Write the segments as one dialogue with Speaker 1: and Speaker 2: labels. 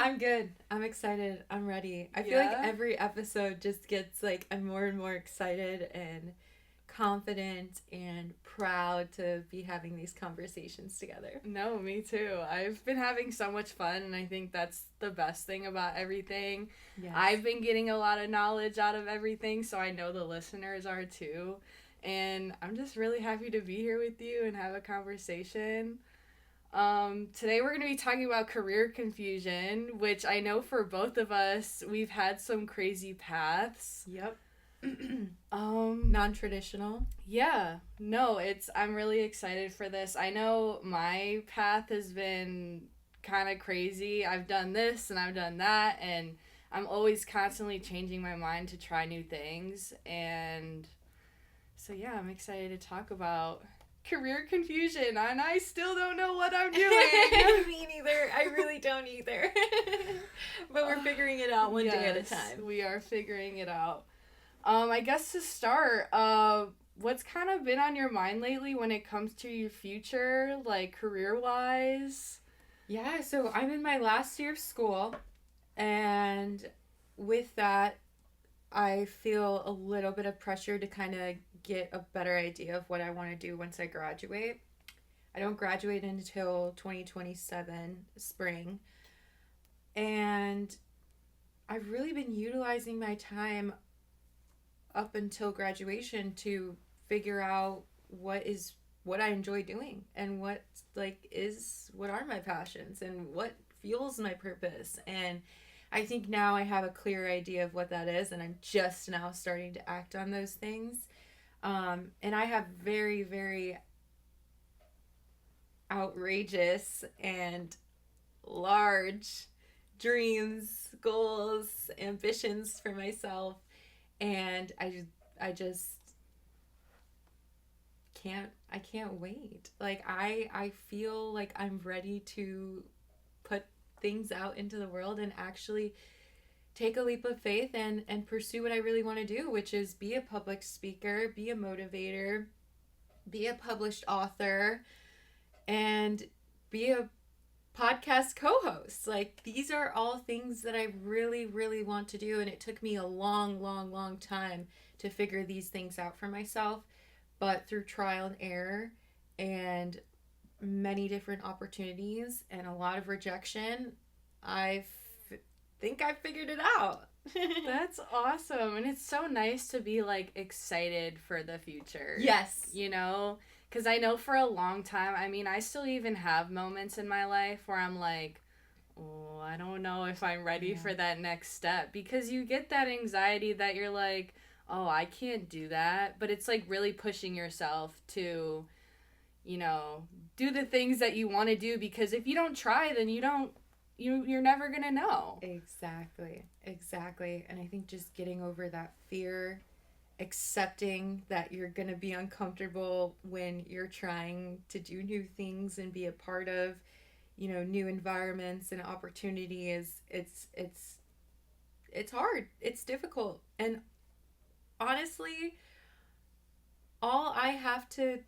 Speaker 1: I'm good. I'm excited. I'm ready. I feel like every episode just gets like I'm more and more excited and confident and proud to be having these conversations together.
Speaker 2: No, me too. I've been having so much fun, and I think that's the best thing about everything. Yes. I've been getting a lot of knowledge out of everything, so I know the listeners are too. And I'm just really happy to be here with you and have a conversation. Today we're going to be talking about career confusion, which I know for both of us, we've had some crazy paths.
Speaker 1: Yep. Non-traditional.
Speaker 2: Yeah. No, I'm really excited for this. I know my path has been kind of crazy. I've done this and I've done that, and I'm always constantly changing my mind to try new things. And so yeah, I'm excited to talk about career confusion, and I still don't know what I'm doing.
Speaker 1: Me neither. I really don't either. But we're figuring it out one day at a time.
Speaker 2: We are figuring it out. I guess to start, what's kind of been on your mind lately when it comes to your future, like career-wise?
Speaker 1: Yeah, so I'm in my last year of school, and with that, I feel a little bit of pressure to kind of get a better idea of what I want to do once I graduate. I don't graduate until 2027 spring, and I've really been utilizing my time up until graduation to figure out what I enjoy doing and what are my passions and what fuels my purpose. And I think now I have a clear idea of what that is, and I'm just now starting to act on those things. And I have very, very outrageous and large dreams, goals, ambitions for myself. And I just can't wait. Like I feel like I'm ready to put things out into the world and actually take a leap of faith and pursue what I really want to do, which is be a public speaker, be a motivator, be a published author, and be a podcast co-host. Like, these are all things that I really, really want to do, and it took me a long, long, long time to figure these things out for myself. But through trial and error and many different opportunities and a lot of rejection, I think I figured it out.
Speaker 2: That's awesome. And it's so nice to be like excited for the future.
Speaker 1: Yes.
Speaker 2: You know, because I know for a long time, I mean, I still even have moments in my life where I'm like, oh, I don't know if I'm ready for that next step, because you get that anxiety that you're like, oh, I can't do that. But it's like really pushing yourself to, you know, do the things that you want to do, because if you don't try, then you're never going to know.
Speaker 1: Exactly. And I think just getting over that fear, accepting that you're going to be uncomfortable when you're trying to do new things and be a part of, you know, new environments and opportunities, it's hard. It's difficult. And honestly, all I have to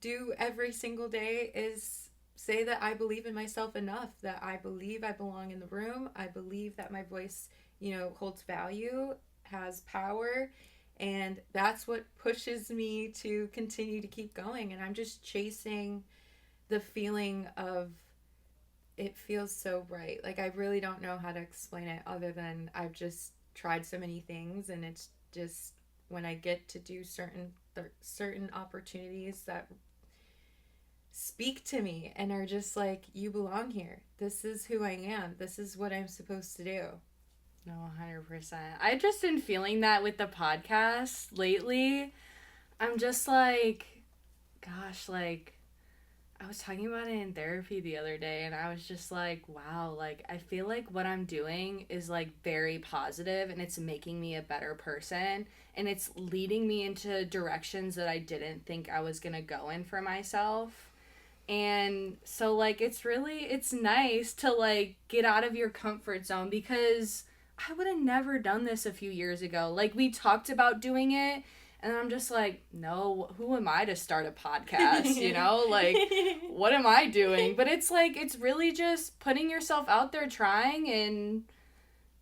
Speaker 1: do every single day is say that I believe in myself enough, that I believe I belong in the room. I believe that my voice, you know, holds value, has power, and that's what pushes me to continue to keep going. And I'm just chasing the feeling of, it feels so right. Like, I really don't know how to explain it other than I've just tried so many things, and it's just when I get to do certain opportunities that speak to me and are just like, you belong here. This is who I am. This is what I'm supposed to do.
Speaker 2: No, 100%. I've just been feeling that with the podcast lately. I'm just like, gosh, like, I was talking about it in therapy the other day, and I was just like, wow, like, I feel like what I'm doing is, like, very positive, and it's making me a better person, and it's leading me into directions that I didn't think I was gonna go in for myself. And so, like, it's nice to, like, get out of your comfort zone, because I would have never done this a few years ago. Like, we talked about doing it, And I'm just like, no, who am I to start a podcast, you know? Like, what am I doing? But it's like, it's really just putting yourself out there, trying and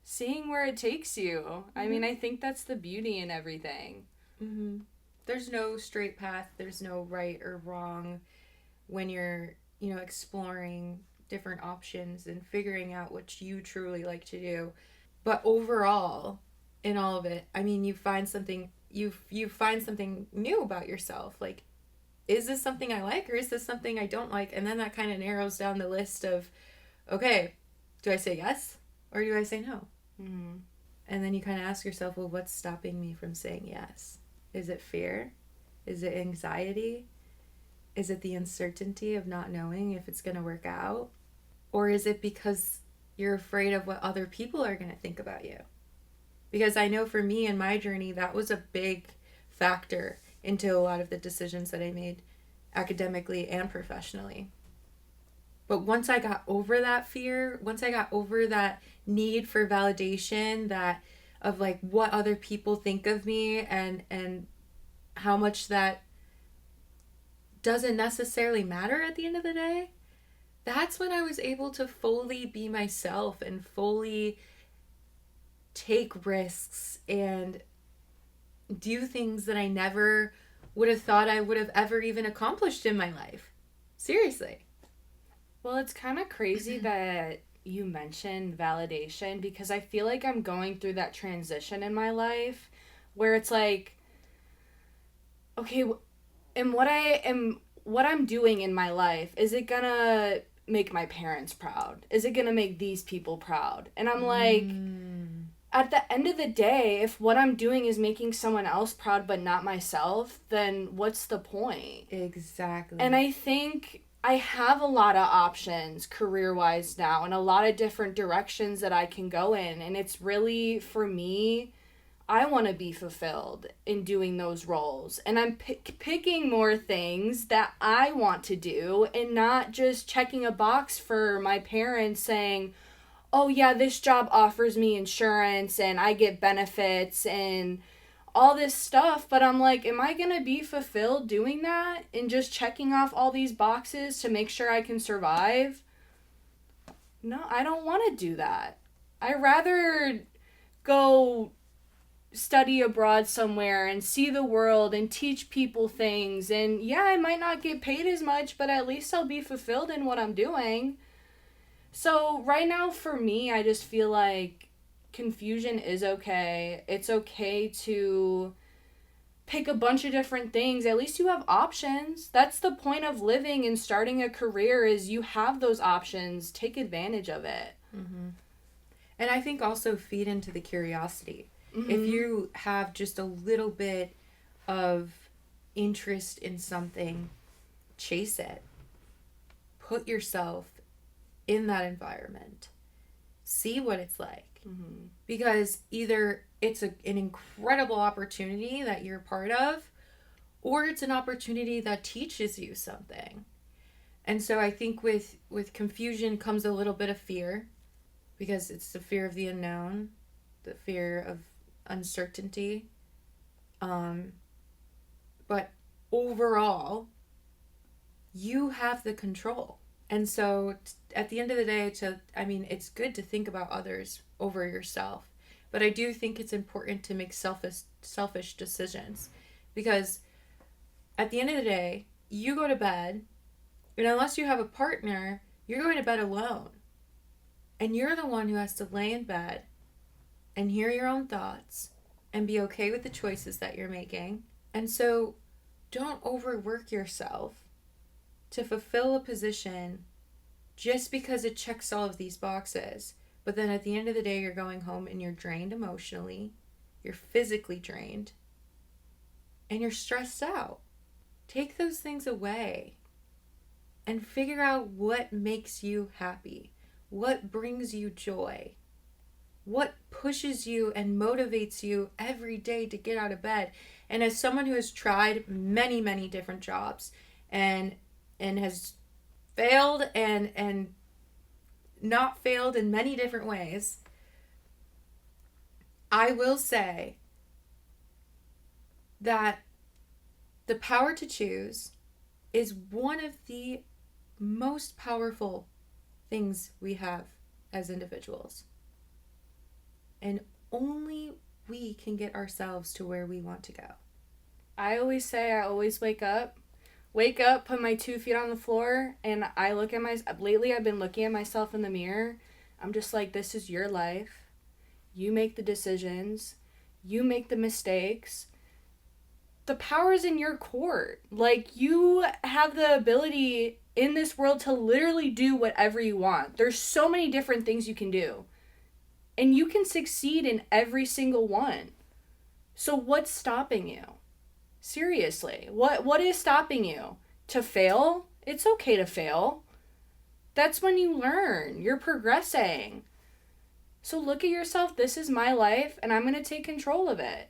Speaker 2: seeing where it takes you. Mm-hmm. I mean, I think that's the beauty in everything.
Speaker 1: Mm-hmm. There's no straight path. There's no right or wrong when you're, exploring different options and figuring out what you truly like to do. But overall, in all of it, I mean, you find something new about yourself. Like, is this something I like or is this something I don't like? And then that kind of narrows down the list of, okay, do I say yes or do I say no?
Speaker 2: Mm-hmm.
Speaker 1: And then you kind of ask yourself, well, what's stopping me from saying yes? Is it fear? Is it anxiety? Is it the uncertainty of not knowing if it's going to work out? Or is it because you're afraid of what other people are going to think about you? Because I know for me in my journey, that was a big factor into a lot of the decisions that I made academically and professionally. But once I got over that fear, once I got over that need for validation, that of like what other people think of me and how much that doesn't necessarily matter at the end of the day, that's when I was able to fully be myself and fully take risks and do things that I never would have thought I would have ever even accomplished in my life. Seriously.
Speaker 2: Well, it's kind of crazy that you mentioned validation because I feel like I'm going through that transition in my life where it's like, okay, and what I'm doing in my life, is it gonna make my parents proud? Is it gonna make these people proud? And I'm like, at the end of the day, if what I'm doing is making someone else proud but not myself, then what's the point?
Speaker 1: Exactly.
Speaker 2: And I think I have a lot of options career-wise now and a lot of different directions that I can go in. And it's really, for me, I want to be fulfilled in doing those roles. And I'm picking more things that I want to do and not just checking a box for my parents saying, oh yeah, this job offers me insurance and I get benefits and all this stuff. But I'm like, am I going to be fulfilled doing that and just checking off all these boxes to make sure I can survive? No, I don't want to do that. I'd rather go study abroad somewhere and see the world and teach people things. And yeah, I might not get paid as much, but at least I'll be fulfilled in what I'm doing. So right now for me, I just feel like confusion is okay. It's okay to pick a bunch of different things. At least you have options. That's the point of living and starting a career, is you have those options. Take advantage of it.
Speaker 1: Mm-hmm. And I think also feed into the curiosity.
Speaker 2: Mm-hmm.
Speaker 1: If you have just a little bit of interest in something, chase it. Put yourself in that environment. See what it's like.
Speaker 2: Mm-hmm.
Speaker 1: Because either it's an incredible opportunity that you're part of, or it's an opportunity that teaches you something. And so I think with confusion comes a little bit of fear, because it's the fear of the unknown, the fear of uncertainty. But overall, you have the control. And so at the end of the day, it's good to think about others over yourself. But I do think it's important to make selfish decisions. Because at the end of the day, you go to bed, and unless you have a partner, you're going to bed alone. And you're the one who has to lay in bed and hear your own thoughts and be okay with the choices that you're making. And so don't overwork yourself to fulfill a position just because it checks all of these boxes. But then at the end of the day, you're going home and you're drained emotionally, you're physically drained, and you're stressed out. Take those things away and figure out what makes you happy, what brings you joy, what pushes you and motivates you every day to get out of bed. And as someone who has tried many, many different jobs and has failed and not failed in many different ways, I will say that the power to choose is one of the most powerful things we have as individuals. And only we can get ourselves to where we want to go.
Speaker 2: I always say I always wake up, put my 2 feet on the floor, and I look at lately I've been looking at myself in the mirror. I'm just like, this is your life. You make the decisions. You make the mistakes. The power's in your court. Like, you have the ability in this world to literally do whatever you want. There's so many different things you can do. And you can succeed in every single one. So what's stopping you? Seriously, what is stopping you? To fail? It's okay to fail. That's when you learn. You're progressing. So look at yourself. This is my life, and I'm going to take control of it.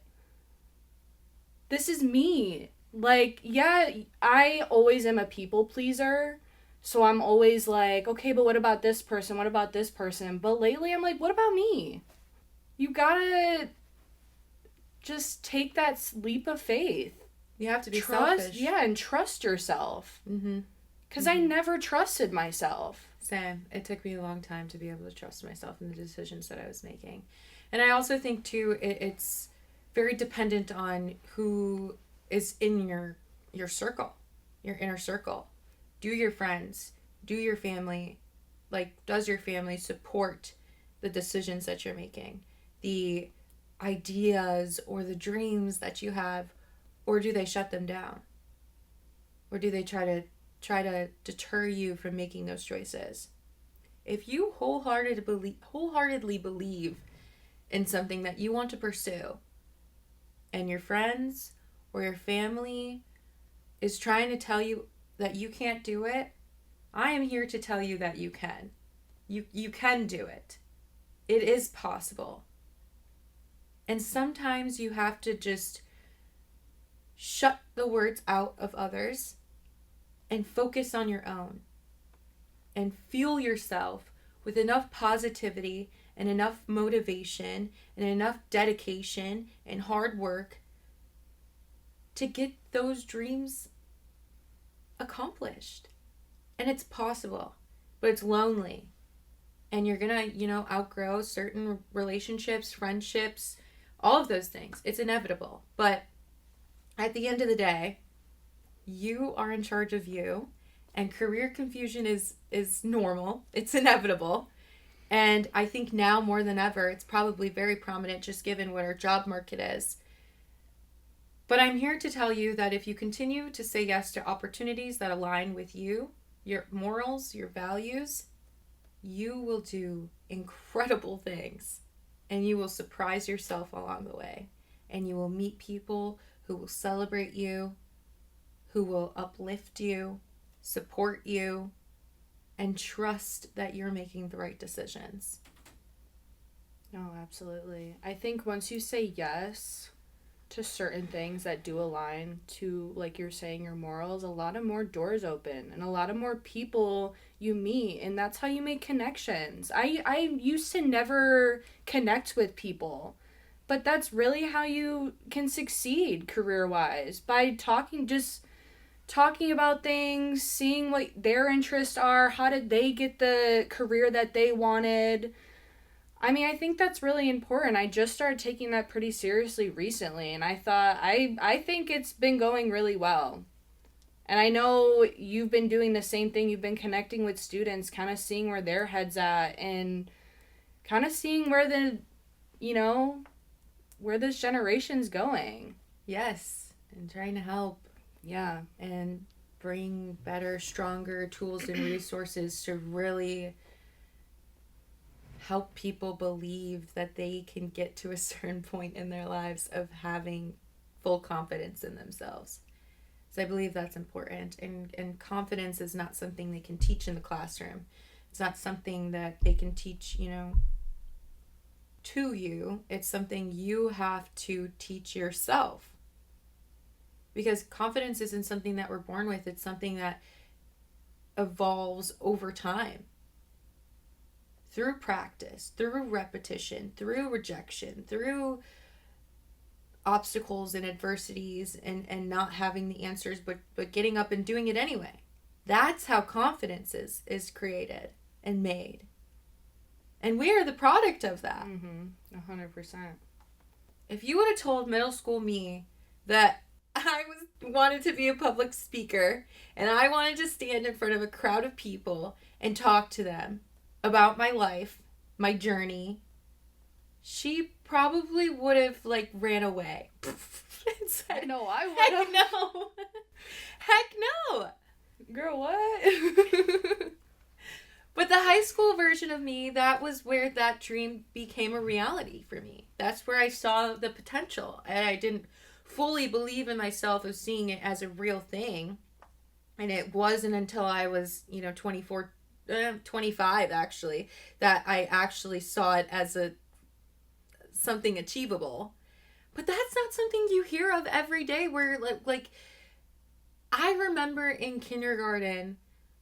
Speaker 2: This is me. Like, yeah, I always am a people pleaser. So I'm always like, okay, but what about this person? What about this person? But lately I'm like, what about me? You gotta just take that leap of faith.
Speaker 1: You have to be selfish.
Speaker 2: Yeah, and trust yourself. Because I never trusted myself.
Speaker 1: Same. It took me a long time to be able to trust myself in the decisions that I was making. And I also think, too, it's very dependent on who is in your circle, your inner circle. Do your friends, do your family, like, does your family support the decisions that you're making? The ideas or the dreams that you have, or do they shut them down? Or do they try to deter you from making those choices? If you wholeheartedly believe in something that you want to pursue, and your friends or your family is trying to tell you that you can't do it, I am here to tell you that you can. You can do it. It is possible. And sometimes you have to just shut the words out of others and focus on your own. And fuel yourself with enough positivity and enough motivation and enough dedication and hard work to get those dreams accomplished. And it's possible, but it's lonely. And you're gonna, outgrow certain relationships, friendships, all of those things. It's inevitable. But at the end of the day, you are in charge of you, and career confusion is normal. It's inevitable. And I think now more than ever, it's probably very prominent just given what our job market is. But I'm here to tell you that if you continue to say yes to opportunities that align with you, your morals, your values, you will do incredible things. And you will surprise yourself along the way. And you will meet people who will celebrate you, who will uplift you, support you, and trust that you're making the right decisions.
Speaker 2: No, absolutely. I think once you say yes to certain things that do align to, like you're saying, your morals, a lot of more doors open and a lot of more people you meet, and that's how you make connections. I used to never connect with people, but that's really how you can succeed career-wise, by talking about things, seeing what their interests are, how did they get the career that they wanted. I mean, I think that's really important. I just started taking that pretty seriously recently, and I thought, I think it's been going really well. And I know you've been doing the same thing. You've been connecting with students, kind of seeing where their head's at, and kind of seeing where where this generation's going.
Speaker 1: Yes, and trying to help.
Speaker 2: Yeah.
Speaker 1: And bring better, stronger tools and resources to really help people believe that they can get to a certain point in their lives of having full confidence in themselves. So I believe that's important. And confidence is not something they can teach in the classroom. It's not something that they can teach, to you. It's something you have to teach yourself. Because confidence isn't something that we're born with. It's something that evolves over time. Through practice, through repetition, through rejection, through obstacles and adversities and not having the answers, but getting up and doing it anyway. That's how confidence is created and made. And we are the product of that.
Speaker 2: 100%.
Speaker 1: If you would have told middle school me that wanted to be a public speaker and I wanted to stand in front of a crowd of people and talk to them about my life, my journey, she probably would have ran away. And said,
Speaker 2: no, I would
Speaker 1: heck
Speaker 2: have.
Speaker 1: no. Heck no.
Speaker 2: Girl, what?
Speaker 1: But the high school version of me, that was where that dream became a reality for me. That's where I saw the potential. And I didn't fully believe in myself of seeing it as a real thing. And it wasn't until I was, 24, 25 actually, that I actually saw it as something achievable. But that's not something you hear of every day, where I remember in kindergarten,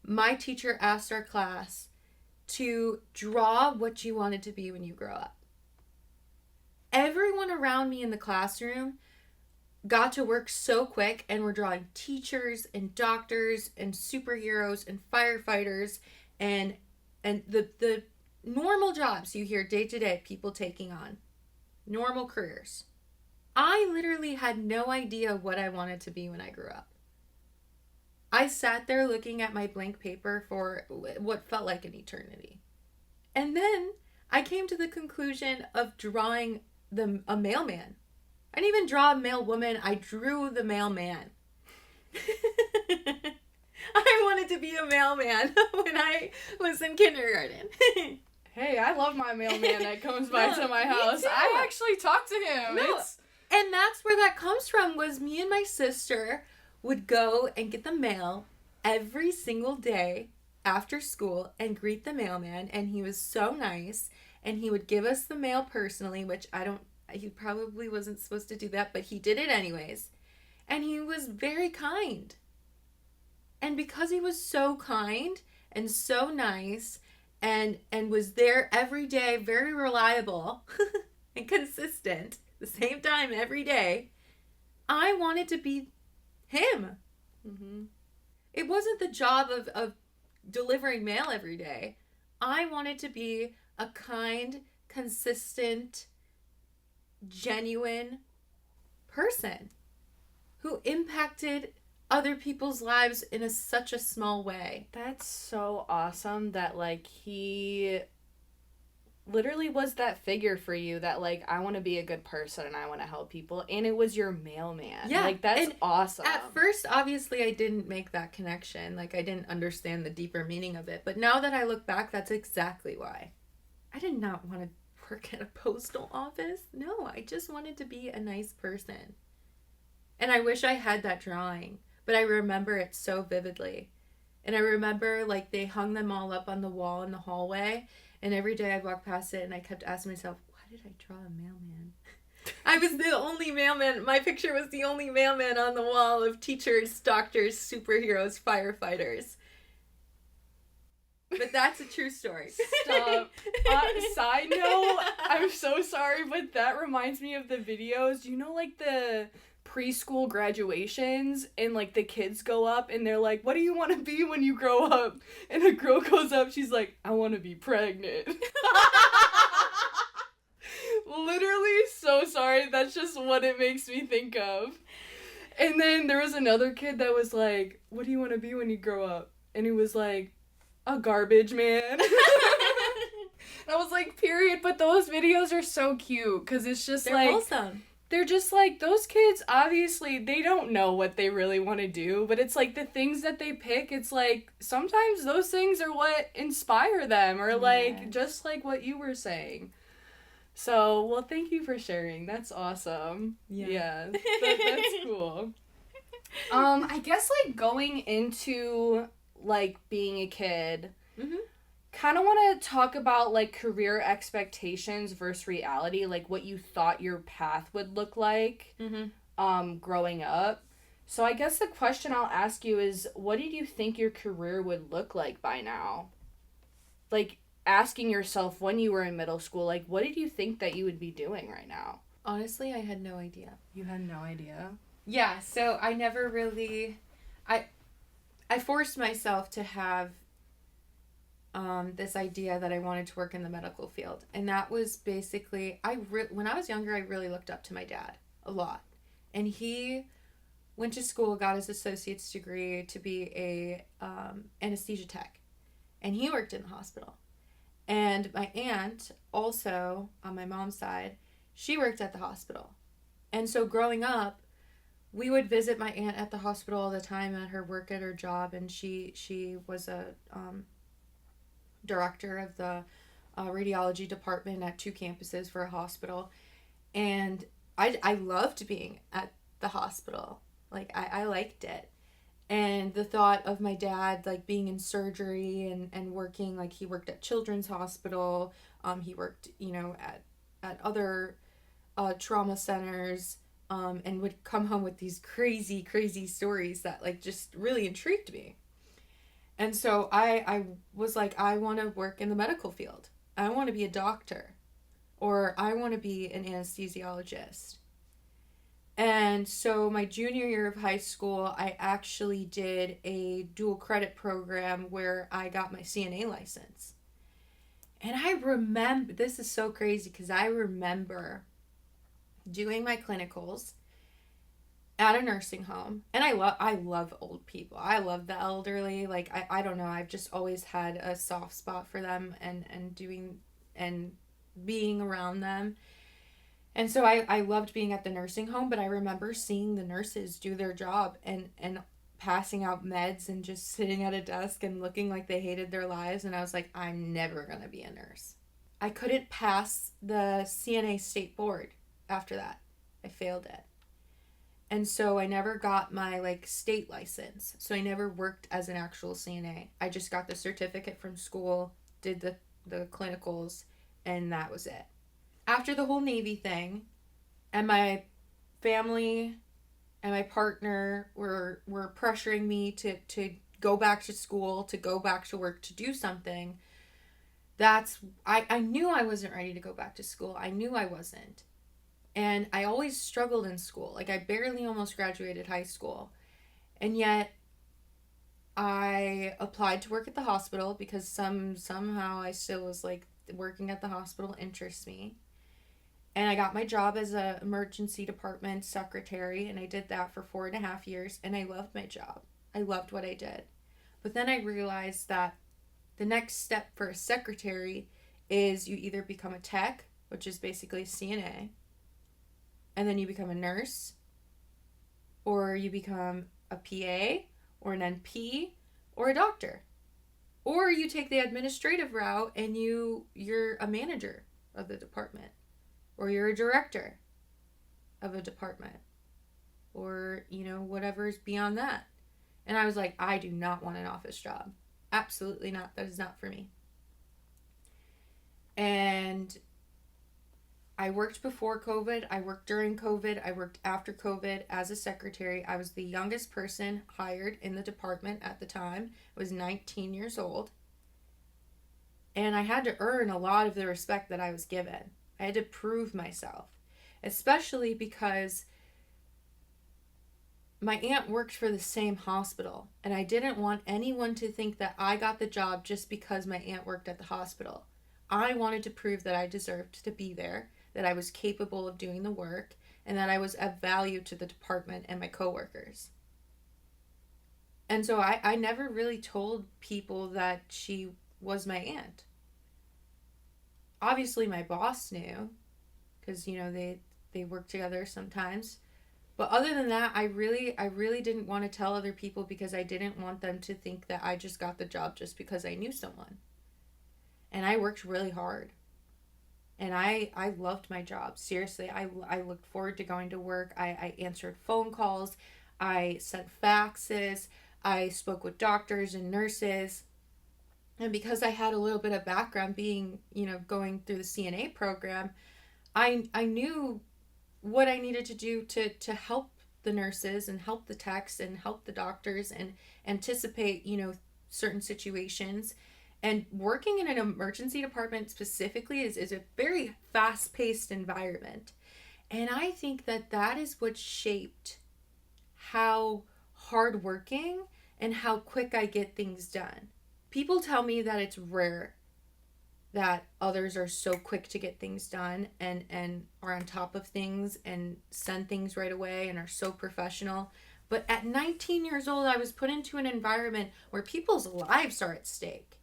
Speaker 1: my teacher asked our class to draw what you wanted to be when you grow up. Everyone around me in the classroom got to work so quick and were drawing teachers and doctors and superheroes and firefighters and the normal jobs you hear day to day people taking on. Normal careers. I literally had no idea what I wanted to be when I grew up. I sat there looking at my blank paper for what felt like an eternity. And then I came to the conclusion of drawing a mailman. I didn't even draw a male woman. I drew the mailman. I wanted to be a mailman when I was in kindergarten.
Speaker 2: Hey, I love my mailman that comes by to my house. I actually talk to him.
Speaker 1: And that's where that comes from, was me and my sister would go and get the mail every single day after school and greet the mailman, and he was so nice, and he would give us the mail personally, which he probably wasn't supposed to do that, but he did it anyways. And he was very kind. And because he was so kind and so nice and was there every day, very reliable and consistent, the same time every day, I wanted to be him.
Speaker 2: Mm-hmm.
Speaker 1: It wasn't the job of delivering mail every day. I wanted to be a kind, consistent, genuine person who impacted other people's lives in such a small way.
Speaker 2: That's so awesome that he literally was that figure for you that I want to be a good person and I want to help people, and it was your mailman.
Speaker 1: Yeah,
Speaker 2: that's awesome.
Speaker 1: At first, obviously, I didn't make that connection. I didn't understand the deeper meaning of it. But now that I look back, that's exactly why. I did not want to work at a postal office. No, I just wanted to be a nice person. And I wish I had that drawing, but I remember it so vividly. And I remember they hung them all up on the wall in the hallway. And every day I'd walk past it and I kept asking myself, why did I draw a mailman? I was the only mailman. My picture was the only mailman on the wall of teachers, doctors, superheroes, firefighters. But that's a true story.
Speaker 2: Stop. Side note, I'm so sorry, but that reminds me of the videos. You know, the preschool graduations, and the kids go up and they're like, what do you want to be when you grow up? And a girl goes up, she's like, I want to be pregnant. Literally, so sorry, that's just what it makes me think of. And then there was another kid that was like, what do you want to be when you grow up? And he was like, a garbage man. And I was like, period. But those videos are so cute because it's just
Speaker 1: they're wholesome.
Speaker 2: They're just those kids, obviously, they don't know what they really want to do, but it's the things that they pick, it's sometimes those things are what inspire them, or
Speaker 1: yes.
Speaker 2: Just what you were saying. So, well, thank you for sharing. That's awesome. Yeah. That's cool. I guess, going into, being a kid,
Speaker 1: mm-hmm.
Speaker 2: kind of want to talk about career expectations versus reality, what you thought your path would look like
Speaker 1: mm-hmm.
Speaker 2: Growing up. So I guess the question I'll ask you is, what did you think your career would look like by now? Asking yourself when you were in middle school, what did you think that you would be doing right now?
Speaker 1: Honestly, I had no idea.
Speaker 2: You had no idea?
Speaker 1: Yeah, so I never really I I forced myself to have this idea that I wanted to work in the medical field. And that was basically when I was younger, I really looked up to my dad a lot. And he went to school, got his associate's degree to be a anesthesia tech, and he worked in the hospital. And my aunt, also on my mom's side, she worked at the hospital. And so growing up, we would visit my aunt at the hospital all the time at her work at her job, and she was a director of the radiology department at two campuses for a hospital. And I loved being at the hospital. Like, I liked it. And the thought of my dad, like, being in surgery and working, like, he worked at Children's Hospital. He worked, at other trauma centers, and would come home with these crazy, crazy stories that, like, just really intrigued me. And so I was like, I want to work in the medical field. I want to be a doctor, or I want to be an anesthesiologist. And so my junior year of high school, I actually did a dual credit program where I got my CNA license. And I remember, this is so crazy because I remember doing my clinicals at a nursing home. And I love old people. I love the elderly. Like, I don't know, I've just always had a soft spot for them, and doing and being around them. And so I loved being at the nursing home, but I remember seeing the nurses do their job and passing out meds and just sitting at a desk and looking like they hated their lives. And I was like, I'm never going to be a nurse. I couldn't pass the CNA state board after that. I failed it. And so I never got my, like, state license. So I never worked as an actual CNA. I just got the certificate from school, did the clinicals, and that was it. After the whole Navy thing, and my family and my partner were pressuring me to go back to school, to go back to work, to do something, I knew I wasn't ready to go back to school. I knew I wasn't. And I always struggled in school. Like, I barely almost graduated high school. And yet I applied to work at the hospital because somehow I still was like, working at the hospital interests me. And I got my job as a emergency department secretary, and I did that for 4.5 years, and I loved my job. I loved what I did. But then I realized that the next step for a secretary is you either become a tech, which is basically a CNA, and then you become a nurse, or you become a PA, or an NP, or a doctor. Or you take the administrative route and you're a manager of the department, or you're a director of a department, or, whatever's beyond that. And I was like, I do not want an office job. Absolutely not. That is not for me. And I worked before COVID. I worked during COVID. I worked after COVID as a secretary. I was the youngest person hired in the department at the time. I was 19 years old. And I had to earn a lot of the respect that I was given. I had to prove myself, especially because my aunt worked for the same hospital, and I didn't want anyone to think that I got the job just because my aunt worked at the hospital. I wanted to prove that I deserved to be there, that I was capable of doing the work, and that I was of value to the department and my coworkers. And so I never really told people that she was my aunt. Obviously my boss knew, because they work together sometimes. But other than that, I really didn't want to tell other people because I didn't want them to think that I just got the job just because I knew someone. And I worked really hard. And I loved my job. Seriously, I looked forward to going to work. I answered phone calls. I sent faxes. I spoke with doctors and nurses. And because I had a little bit of background being, going through the CNA program, I knew what I needed to do to help the nurses and help the techs and help the doctors and anticipate, certain situations. And working in an emergency department specifically is a very fast-paced environment. And I think that that is what shaped how hardworking and how quick I get things done. People tell me that it's rare that others are so quick to get things done and are on top of things and send things right away and are so professional. But at 19 years old, I was put into an environment where people's lives are at stake,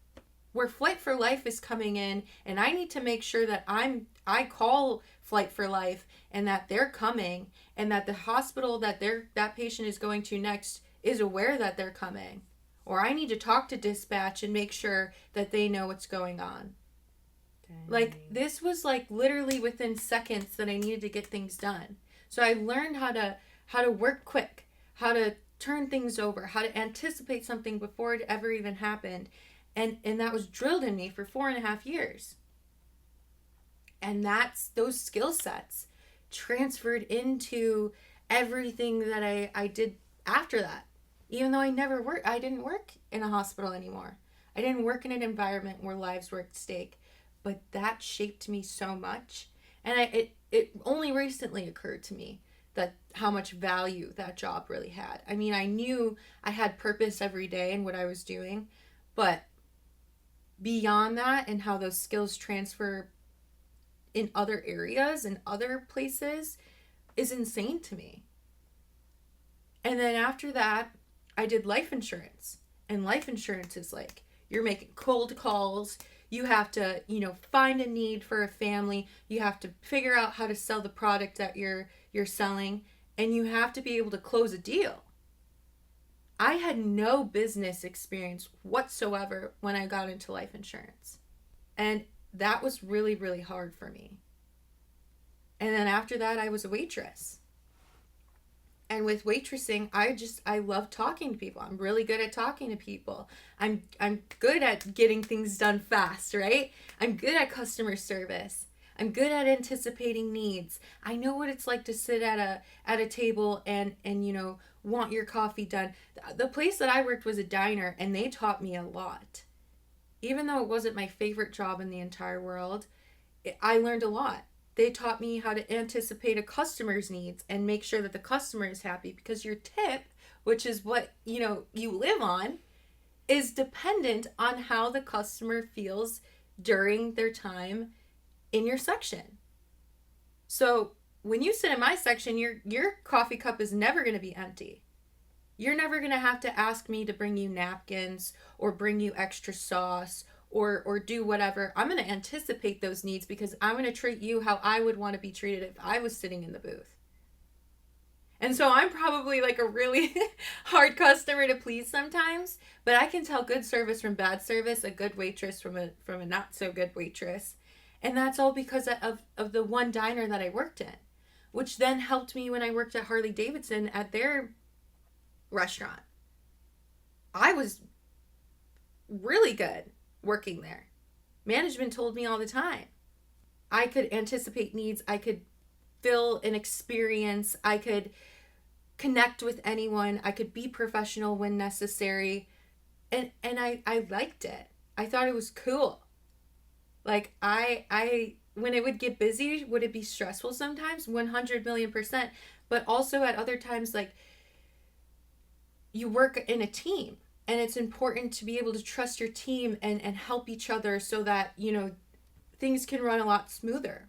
Speaker 1: where Flight for Life is coming in, and I need to make sure that I call Flight for Life and that they're coming, and that the hospital that that patient is going to next is aware that they're coming. Or I need to talk to dispatch and make sure that they know what's going on.
Speaker 2: Dang.
Speaker 1: Like, this was like literally within seconds that I needed to get things done. So I learned how to work quick, how to turn things over, how to anticipate something before it ever even happened. And that was drilled in me for 4.5 years. And those skill sets transferred into everything that I did after that. Even though I didn't work in a hospital anymore. I didn't work in an environment where lives were at stake. But that shaped me so much. And it only recently occurred to me that how much value that job really had. I mean, I knew I had purpose every day in what I was doing, but beyond that and how those skills transfer in other areas and other places is insane to me. And then after that, I did life insurance. And life insurance is like, you're making cold calls. You have to, find a need for a family. You have to figure out how to sell the product that you're selling. And you have to be able to close a deal. I had no business experience whatsoever when I got into life insurance. And that was really, really hard for me. And then after that, I was a waitress. And with waitressing, I love talking to people. I'm really good at talking to people. I'm good at getting things done fast, right? I'm good at customer service. I'm good at anticipating needs. I know what it's like to sit at a table and want your coffee done. The place that I worked was a diner, and they taught me a lot. Even though it wasn't my favorite job in the entire world, I learned a lot. They taught me how to anticipate a customer's needs and make sure that the customer is happy, because your tip, which is what, you live on, is dependent on how the customer feels during their time in your section. So when you sit in my section, your coffee cup is never going to be empty. You're never going to have to ask me to bring you napkins or bring you extra sauce or do whatever. I'm going to anticipate those needs because I'm going to treat you how I would want to be treated if I was sitting in the booth. And so I'm probably like a really hard customer to please sometimes, but I can tell good service from bad service, a good waitress from a not so good waitress. And that's all because of the one diner that I worked in, which then helped me when I worked at Harley Davidson at their restaurant. I was really good working there. Management told me all the time. I could anticipate needs. I could fill an experience. I could connect with anyone. I could be professional when necessary. And I liked it. I thought it was cool. Like, I when it would get busy, would it be stressful sometimes? 100 million%. But also at other times, like, you work in a team. And it's important to be able to trust your team and help each other so that, things can run a lot smoother.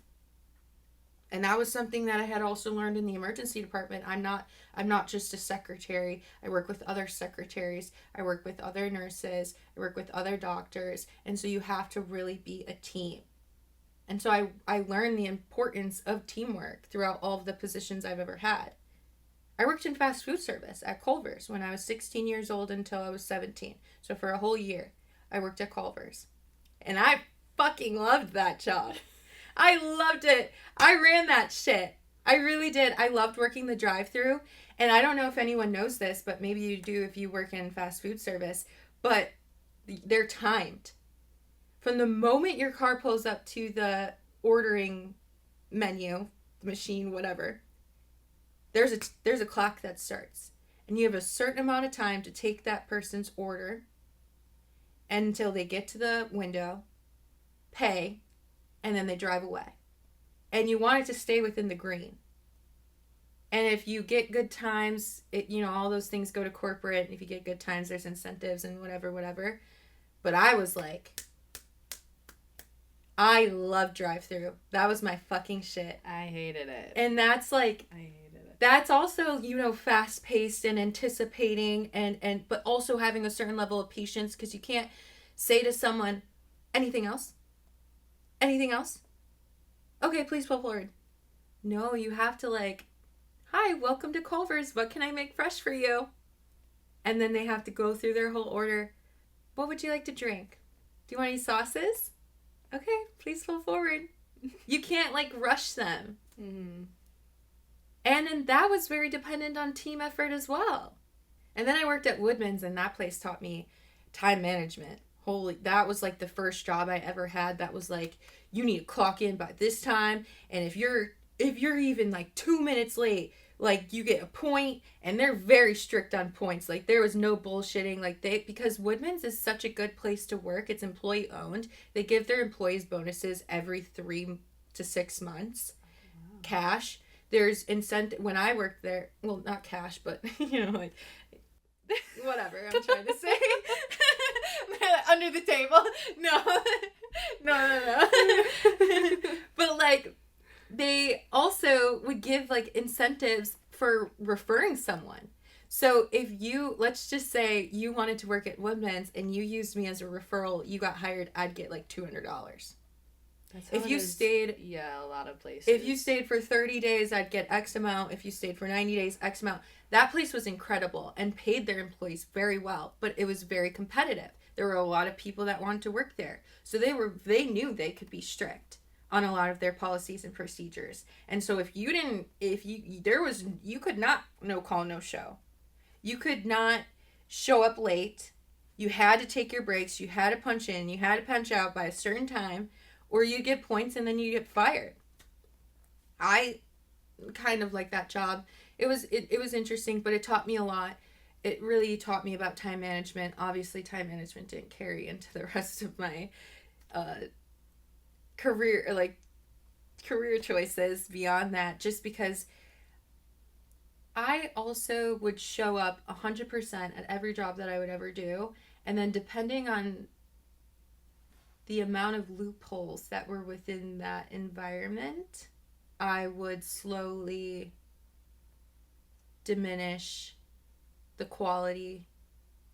Speaker 1: And that was something that I had also learned in the emergency department. I'm not just a secretary. I work with other secretaries. I work with other nurses. I work with other doctors. And so you have to really be a team. And so I learned the importance of teamwork throughout all of the positions I've ever had. I worked in fast food service at Culver's when I was 16 years old until I was 17. So for a whole year, I worked at Culver's. And I fucking loved that job. I loved it. I ran that shit. I really did. I loved working the drive-thru. And I don't know if anyone knows this, but maybe you do if you work in fast food service. But they're timed. From the moment your car pulls up to the ordering menu, machine, whatever, there's a clock that starts. And you have a certain amount of time to take that person's order until they get to the window, pay, and then they drive away. And you want it to stay within the green. And if you get good times, all those things go to corporate. And if you get good times, there's incentives and whatever, whatever. But I was like, I love drive-through. That was my fucking shit.
Speaker 2: I hated it.
Speaker 1: And that's like,
Speaker 2: I hated it.
Speaker 1: That's also, fast-paced and anticipating but also having a certain level of patience, because you can't say to someone, anything else? Anything else? Okay, please pull forward. No, you have to hi, welcome to Culver's. What can I make fresh for you? And then they have to go through their whole order. What would you like to drink? Do you want any sauces? Okay, please pull forward. You can't rush them.
Speaker 2: Mm-hmm.
Speaker 1: And then that was very dependent on team effort as well. And then I worked at Woodman's, and that place taught me time management. That was the first job I ever had that was you need to clock in by this time, and if you're even 2 minutes late, you get a point, and they're very strict on points. There was no bullshitting. Because Woodman's is such a good place to work. It's employee owned. They give their employees bonuses every 3 to 6 months. Wow. Cash. There's incentive. When I worked there, well, not cash, but whatever I'm trying to say. Under the table. No. But they also would give incentives for referring someone. So if let's just say you wanted to work at Woodman's and you used me as a referral, you got hired, I'd get $200. If you stayed,
Speaker 2: a lot of places.
Speaker 1: If you stayed for 30 days, I'd get X amount. If you stayed for 90 days, X amount. That place was incredible and paid their employees very well, but it was very competitive. There were a lot of people that wanted to work there. So they knew they could be strict on a lot of their policies and procedures. And so you could not no call, no show. You could not show up late. You had to take your breaks. You had to punch in. You had to punch out by a certain time, or you get points and then you get fired. I kind of like that job. It was interesting, but it taught me a lot. It really taught me about time management. Obviously, time management didn't carry into the rest of my career choices beyond that, just because I also would show up 100% at every job that I would ever do, and then depending on the amount of loopholes that were within that environment, I would slowly diminish the quality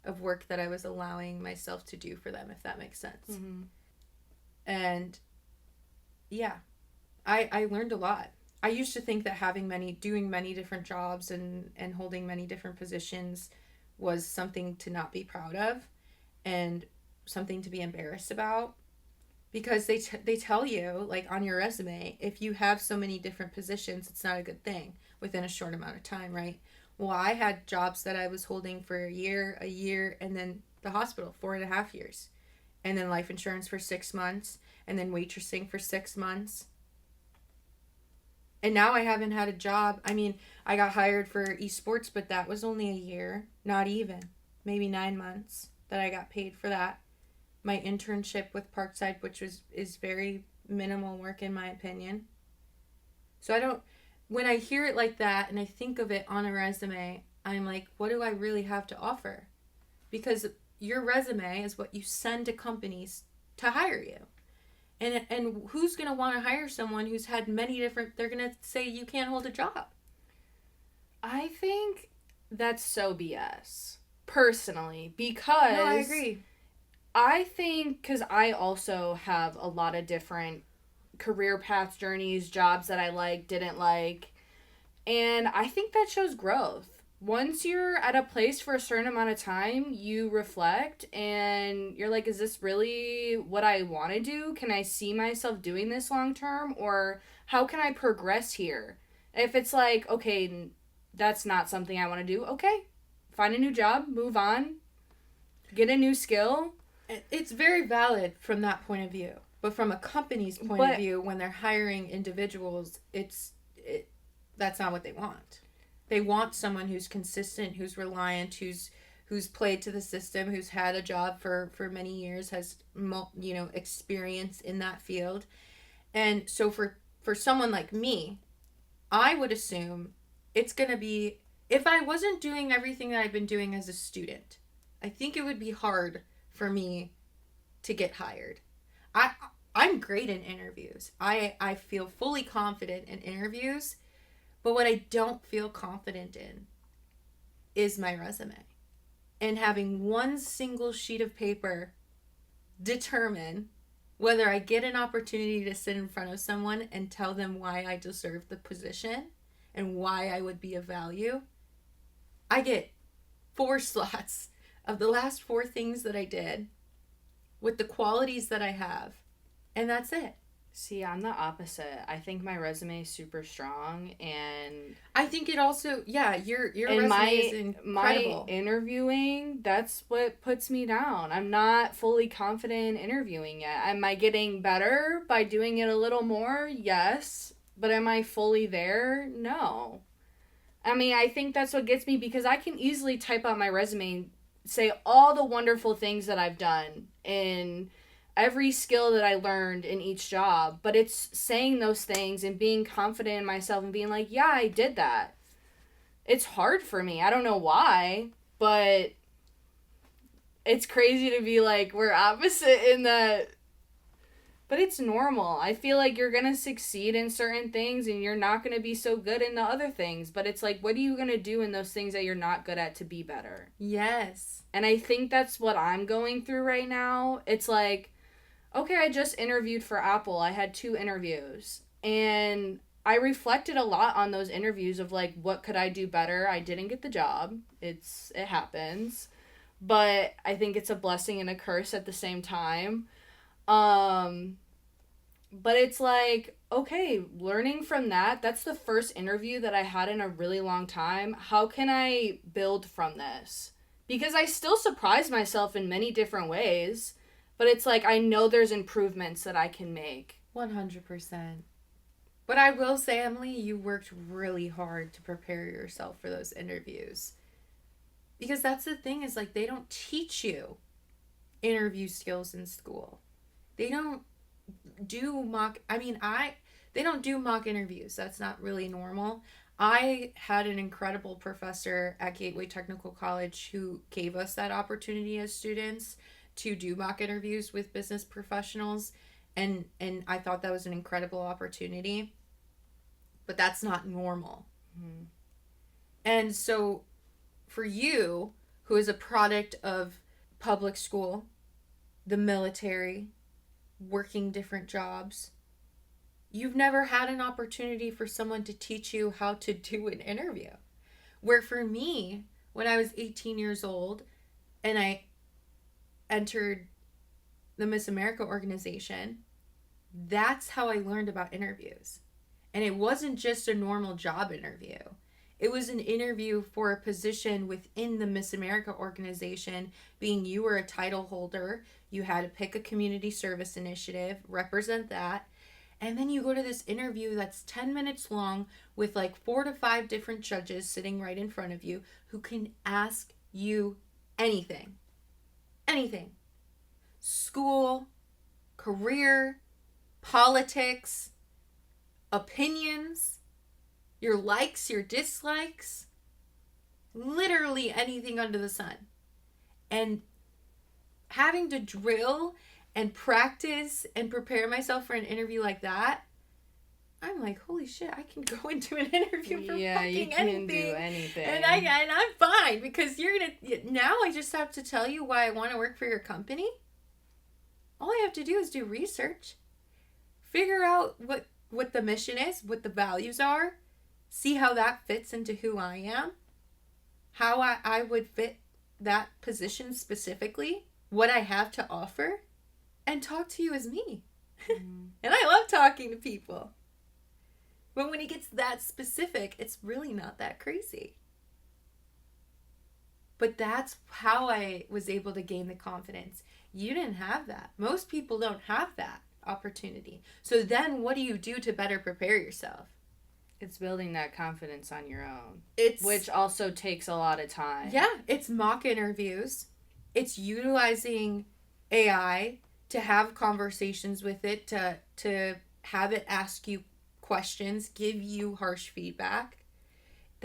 Speaker 1: of work that I was allowing myself to do for them, if that makes sense.
Speaker 2: Mm-hmm.
Speaker 1: And yeah, I learned a lot. I used to think that doing many different jobs and holding many different positions was something to not be proud of and something to be embarrassed about, because they tell you on your resume, if you have so many different positions, it's not a good thing within a short amount of time, right? Well, I had jobs that I was holding for a year, and then the hospital 4.5 years, and then life insurance for 6 months, and then waitressing for 6 months. And now I haven't had a job. I mean, I got hired for esports, but that was only a year, not even, maybe 9 months that I got paid for that. My internship with Parkside, which is very minimal work in my opinion. So when I hear it like that and I think of it on a resume, I'm like, what do I really have to offer? Because your resume is what you send to companies to hire you. And who's going to want to hire someone who's had they're going to say you can't hold a job.
Speaker 2: I think that's so BS, personally, because...
Speaker 1: No, I agree.
Speaker 2: I think, because I also have a lot of different career path journeys, jobs that I didn't like, and I think that shows growth. Once you're at a place for a certain amount of time, you reflect and you're like, is this really what I want to do? Can I see myself doing this long term? Or how can I progress here? If it's okay, that's not something I want to do, okay, find a new job, move on, get a new skill.
Speaker 1: It's very valid from that point of view. But from a company's point of view, when they're hiring individuals, that's not what they want. They want someone who's consistent, who's reliant, who's played to the system, who's had a job for many years, has experience in that field. And so for someone like me, I would assume it's going to be, if I wasn't doing everything that I've been doing as a student, I think it would be hard for me to get hired. I I'm great in interviews. I feel fully confident in interviews, but what I don't feel confident in is my resume. And having one single sheet of paper determine whether I get an opportunity to sit in front of someone and tell them why I deserve the position and why I would be of value. I get 4 slots of the last 4 things that I did with the qualities that I have, and that's it.
Speaker 2: See, I'm the opposite. I think my resume is super strong, and
Speaker 1: I think it also, yeah, your
Speaker 2: and
Speaker 1: resume is incredible.
Speaker 2: my interviewing, that's what puts me down. I'm not fully confident in interviewing yet. Am I getting better by doing it a little more? Yes. But am I fully there? No. I mean, I think that's what gets me, because I can easily type out my resume and say all the wonderful things that I've done in every skill that I learned in each job, but it's saying those things and being confident in myself and being like, yeah, I did that. It's hard for me. I don't know why, but it's crazy to be like, we're opposite in that. But it's normal. I feel like you're going to succeed in certain things and you're not going to be so good in the other things. But it's like, what are you going to do in those things that you're not good at to be better?
Speaker 1: Yes.
Speaker 2: And I think that's what I'm going through right now. It's like, okay, I just interviewed for Apple. I had 2 interviews. And I reflected a lot on those interviews of like, what could I do better? I didn't get the job. It happens. But I think it's a blessing and a curse at the same time. But it's like, okay, learning from that, that's the first interview that I had in a really long time. How can I build from this? Because I still surprise myself in many different ways, but it's like, I know there's improvements that I can make.
Speaker 1: 100%. But I will say, Emily, you worked really hard to prepare yourself for those interviews. Because that's the thing, is like, they don't teach you interview skills in school. They don't do they don't do mock interviews. That's not really normal. I had an incredible professor at Gateway Technical College who gave us that opportunity as students to do mock interviews with business professionals, and I thought that was an incredible opportunity. But that's not normal.
Speaker 2: Mm-hmm.
Speaker 1: And so for you, who is a product of public school, the military, working different jobs, you've never had an opportunity for someone to teach you how to do an interview. Where for me, when I was 18 years old and I entered the Miss America organization, that's how I learned about interviews. And it wasn't just a normal job interview. It was an interview for a position within the Miss America organization, being you were a title holder. You had to pick a community service initiative, represent that. And then you go to this interview that's 10 minutes long with like 4 to 5 different judges sitting right in front of you who can ask you anything. Anything. School, career, politics, opinions, your likes, your dislikes, literally anything under the sun. And having to drill and practice and prepare myself for an interview like that, I'm like, holy shit, I can go into an interview for fucking anything.
Speaker 2: Do anything.
Speaker 1: And I'm fine, because now I just have to tell you why I want to work for your company. All I have to do is do research, figure out what the mission is, what the values are, see how that fits into who I am, how I would fit that position specifically, what I have to offer, and talk to you as me. Mm-hmm. And I love talking to people. But when it gets that specific, it's really not that crazy. But that's how I was able to gain the confidence. You didn't have that. Most people don't have that opportunity. So then what do you do to better prepare yourself?
Speaker 2: It's building that confidence on your own. Which also takes a lot of time.
Speaker 1: Yeah, it's mock interviews. It's utilizing AI to have conversations with it, to have it ask you questions, give you harsh feedback.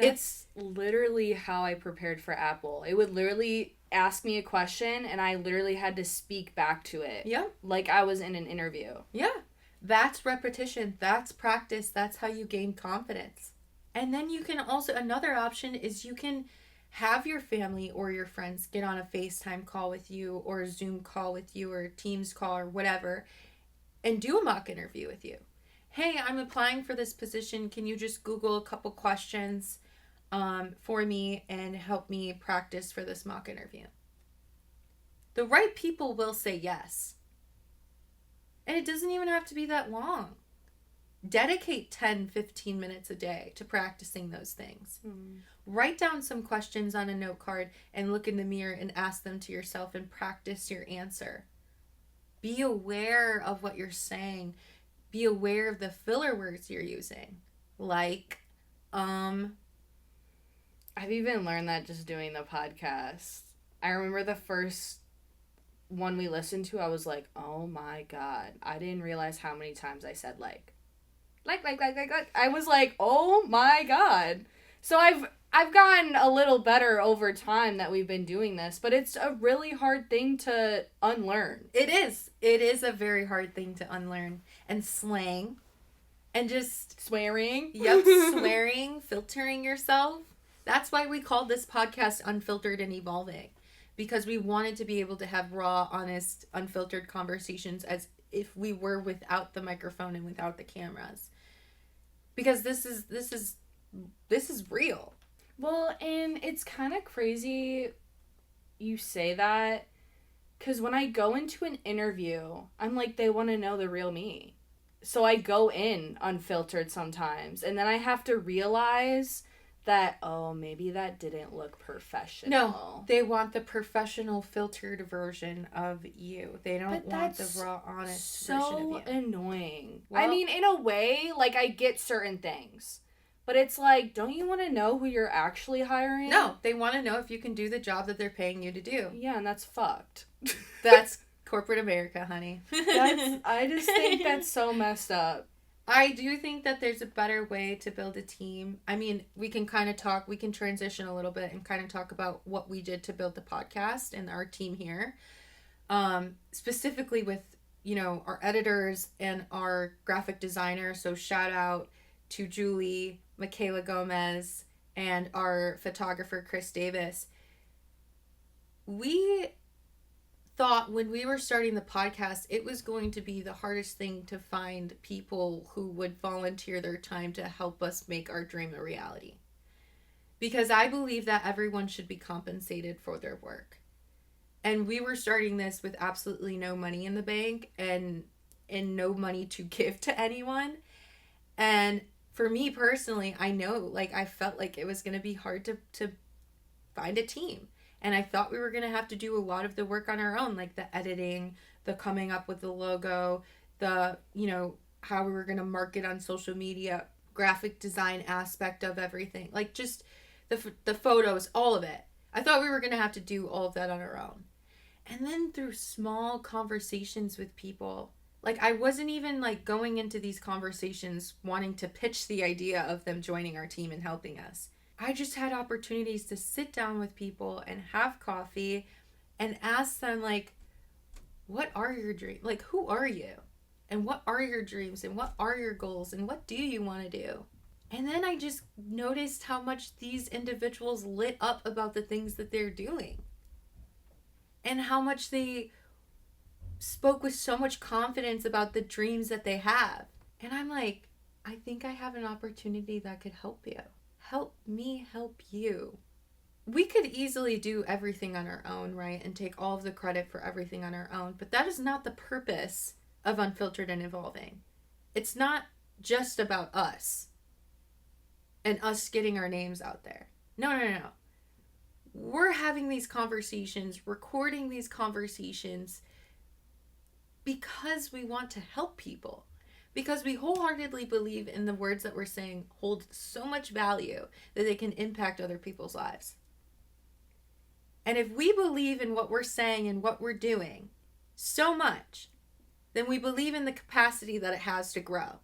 Speaker 2: That's literally how I prepared for Apple. It would literally ask me a question and I literally had to speak back to it.
Speaker 1: Yeah.
Speaker 2: Like I was in an interview.
Speaker 1: Yeah. That's repetition. That's practice. That's how you gain confidence. And then you can also, another option is you can have your family or your friends get on a FaceTime call with you or a Zoom call with you or a Teams call or whatever and do a mock interview with you. Hey, I'm applying for this position. Can you just Google a couple questions for me and help me practice for this mock interview? The right people will say yes. And it doesn't even have to be that long. Dedicate 10, 15 minutes a day to practicing those things. Write down some questions on a note card and look in the mirror and ask them to yourself and practice your answer. Be aware of what you're saying. Be aware of the filler words you're using. Like,
Speaker 2: I've even learned that just doing the podcast. I remember the first one we listened to, I was like, oh my God. I didn't realize how many times I said like. I was like, oh my God. So I've gotten a little better over time that we've been doing this, but it's a really hard thing to unlearn.
Speaker 1: It is. It is a very hard thing to unlearn. And slang. And just...
Speaker 2: Swearing.
Speaker 1: Yep, swearing, filtering yourself. That's why we called this podcast Unfiltered and Evolving. Because we wanted to be able to have raw, honest, unfiltered conversations as if we were without the microphone and without the cameras. Because this is real.
Speaker 2: Well, and it's kind of crazy you say that, because when I go into an interview, I'm like, they want to know the real me. So I go in unfiltered sometimes, and then I have to realize that, oh, maybe that didn't look professional.
Speaker 1: No, they want the professional filtered version of you. They don't want the raw, honest version of you.
Speaker 2: So annoying. Well, I mean, in a way, like, I get certain things. But it's like, don't you want to know who you're actually hiring?
Speaker 1: No, they want to know if you can do the job that they're paying you to do.
Speaker 2: Yeah, and that's fucked.
Speaker 1: That's corporate America, honey.
Speaker 2: I just think that's so messed up.
Speaker 1: I do think that there's a better way to build a team. I mean, we can transition a little bit and kind of talk about what we did to build the podcast and our team here. Specifically with, our editors and our graphic designer. So shout out to Julie, Michaela Gomez, and our photographer, Chris Davis. We thought when we were starting the podcast, it was going to be the hardest thing to find people who would volunteer their time to help us make our dream a reality. Because I believe that everyone should be compensated for their work. And we were starting this with absolutely no money in the bank and no money to give to anyone. And for me personally, I know, I felt like it was going to be hard to find a team. And I thought we were going to have to do a lot of the work on our own, like the editing, the coming up with the logo, the, how we were going to market on social media, graphic design aspect of everything. Like just the photos, all of it. I thought we were going to have to do all of that on our own. And then through small conversations with people, I wasn't even going into these conversations wanting to pitch the idea of them joining our team and helping us. I just had opportunities to sit down with people and have coffee and ask them, what are your dreams? Who are you? And what are your dreams? And what are your goals? And what do you want to do? And then I just noticed how much these individuals lit up about the things that they're doing. And how much they spoke with so much confidence about the dreams that they have. And I'm like, I think I have an opportunity that could help you. Help me help you. We could easily do everything on our own, right? And take all of the credit for everything on our own. But that is not the purpose of Unfiltered and Evolving. It's not just about us and us getting our names out there. No. We're having these conversations, recording these conversations because we want to help people. Because we wholeheartedly believe in the words that we're saying hold so much value that they can impact other people's lives. And if we believe in what we're saying and what we're doing so much, then we believe in the capacity that it has to grow.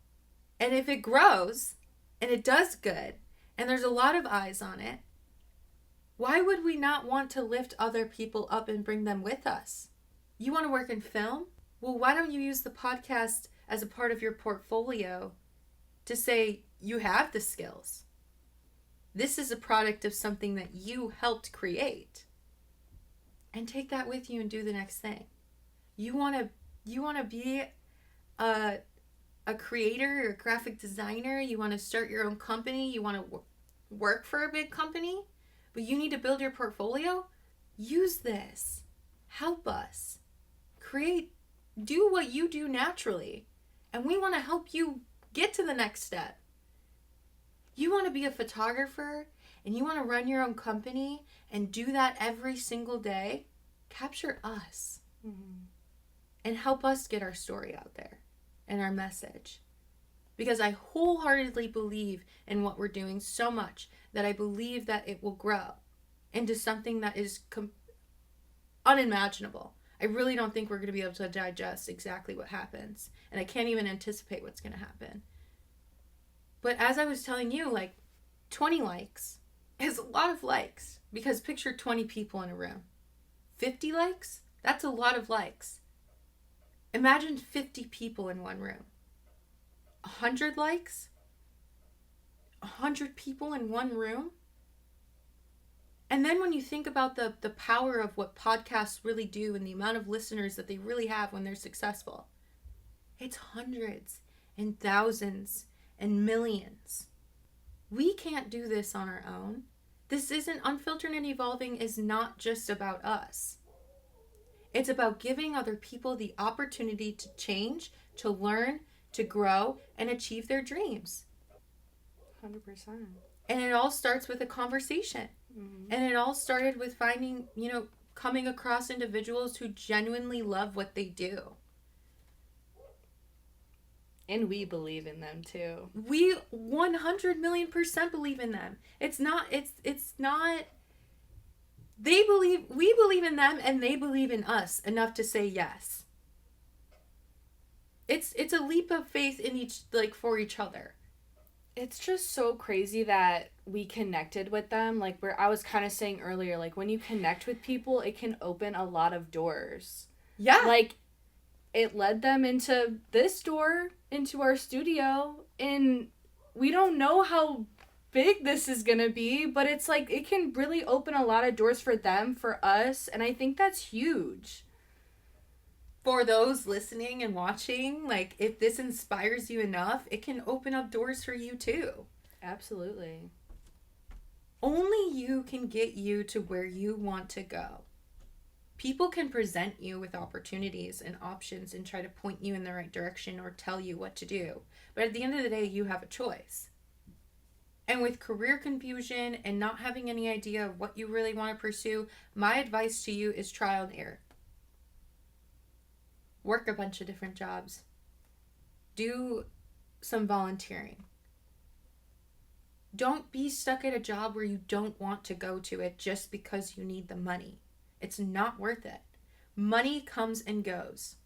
Speaker 1: And if it grows and it does good and there's a lot of eyes on it, why would we not want to lift other people up and bring them with us? You want to work in film? Well, why don't you use the podcast as a part of your portfolio to say you have the skills? This is a product of something that you helped create. And take that with you and do the next thing. You want to be a creator or a graphic designer, you want to start your own company, you want to work for a big company, but you need to build your portfolio? Use this. Help us. Create, do what you do naturally. And we want to help you get to the next step. You want to be a photographer and you want to run your own company and do that every single day? Capture us. Mm-hmm. And help us get our story out there and our message. Because I wholeheartedly believe in what we're doing so much that I believe that it will grow into something that is unimaginable. I really don't think we're going to be able to digest exactly what happens. And I can't even anticipate what's going to happen. But as I was telling you, like, 20 likes is a lot of likes. Because picture 20 people in a room. 50 likes? That's a lot of likes. Imagine 50 people in one room. 100 likes? 100 people in one room? And then when you think about the power of what podcasts really do and the amount of listeners that they really have when they're successful, it's hundreds and thousands and millions. We can't do this on our own. This isn't, Unfiltered and Evolving is not just about us. It's about giving other people the opportunity to change, to learn, to grow, and achieve their dreams.
Speaker 2: 100%.
Speaker 1: And it all starts with a conversation. Mm-hmm. And it all started with finding, coming across individuals who genuinely love what they do.
Speaker 2: And we believe in them too.
Speaker 1: We 100,000,000% believe in them. It's not, we believe in them and they believe in us enough to say yes. It's a leap of faith in for each other.
Speaker 2: It's just so crazy that we connected with them. Like I was kind of saying earlier, like when you connect with people, it can open a lot of doors.
Speaker 1: Yeah.
Speaker 2: Like it led them into this door, into our studio, and we don't know how big this is gonna be, but it's like it can really open a lot of doors for them, for us, and I think that's huge.
Speaker 1: For those listening and watching, like, if this inspires you enough, it can open up doors for you too.
Speaker 2: Absolutely.
Speaker 1: Only you can get you to where you want to go. People can present you with opportunities and options and try to point you in the right direction or tell you what to do. But at the end of the day, you have a choice. And with career confusion and not having any idea of what you really want to pursue, my advice to you is trial and error. Work a bunch of different jobs. Do some volunteering. Don't be stuck at a job where you don't want to go to it just because you need the money. It's not worth it. Money comes and goes.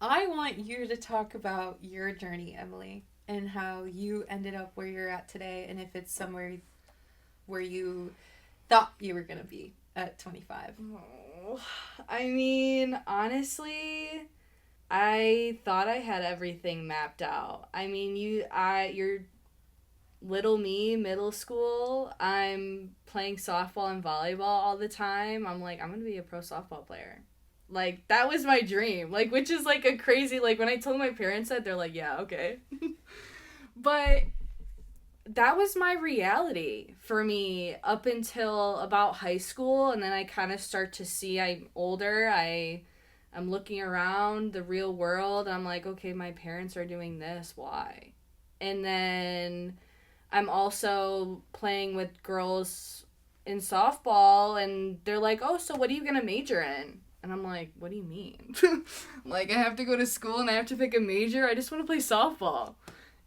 Speaker 1: I want you to talk about your journey, Emily, and how you ended up where you're at today, and if it's somewhere where you thought you were going to be at 25.
Speaker 2: Oh, I mean, honestly, I thought I had everything mapped out. I mean, you're little me, middle school. I'm playing softball and volleyball all the time. I'm like, I'm going to be a pro softball player. Like, that was my dream. Like, which is like a crazy, like, when I told my parents that, they're like, yeah, okay. But that was my reality for me up until about high school. And then I kind of start to see I'm older. I'm looking around the real world. And I'm like, okay, my parents are doing this. Why? And then I'm also playing with girls in softball. And they're like, oh, so what are you going to major in? And I'm like, what do you mean? Like, I have to go to school and I have to pick a major? I just want to play softball.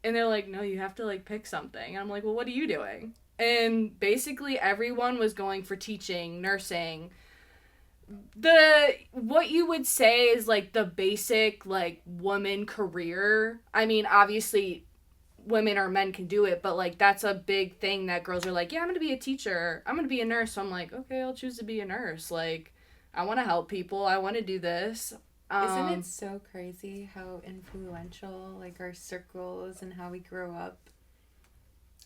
Speaker 2: And they're like, no, you have to, like, pick something. And I'm like, well, what are you doing? And basically everyone was going for teaching, nursing. What you would say is, like, the basic, like, woman career. I mean, obviously, women or men can do it, but like that's a big thing that girls are like, yeah, I'm gonna be a teacher, I'm gonna be a nurse. So I'm like, okay, I'll choose to be a nurse. Like, I want to help people, I want to do this.
Speaker 1: Isn't it so crazy how influential like our circles and how we grow up?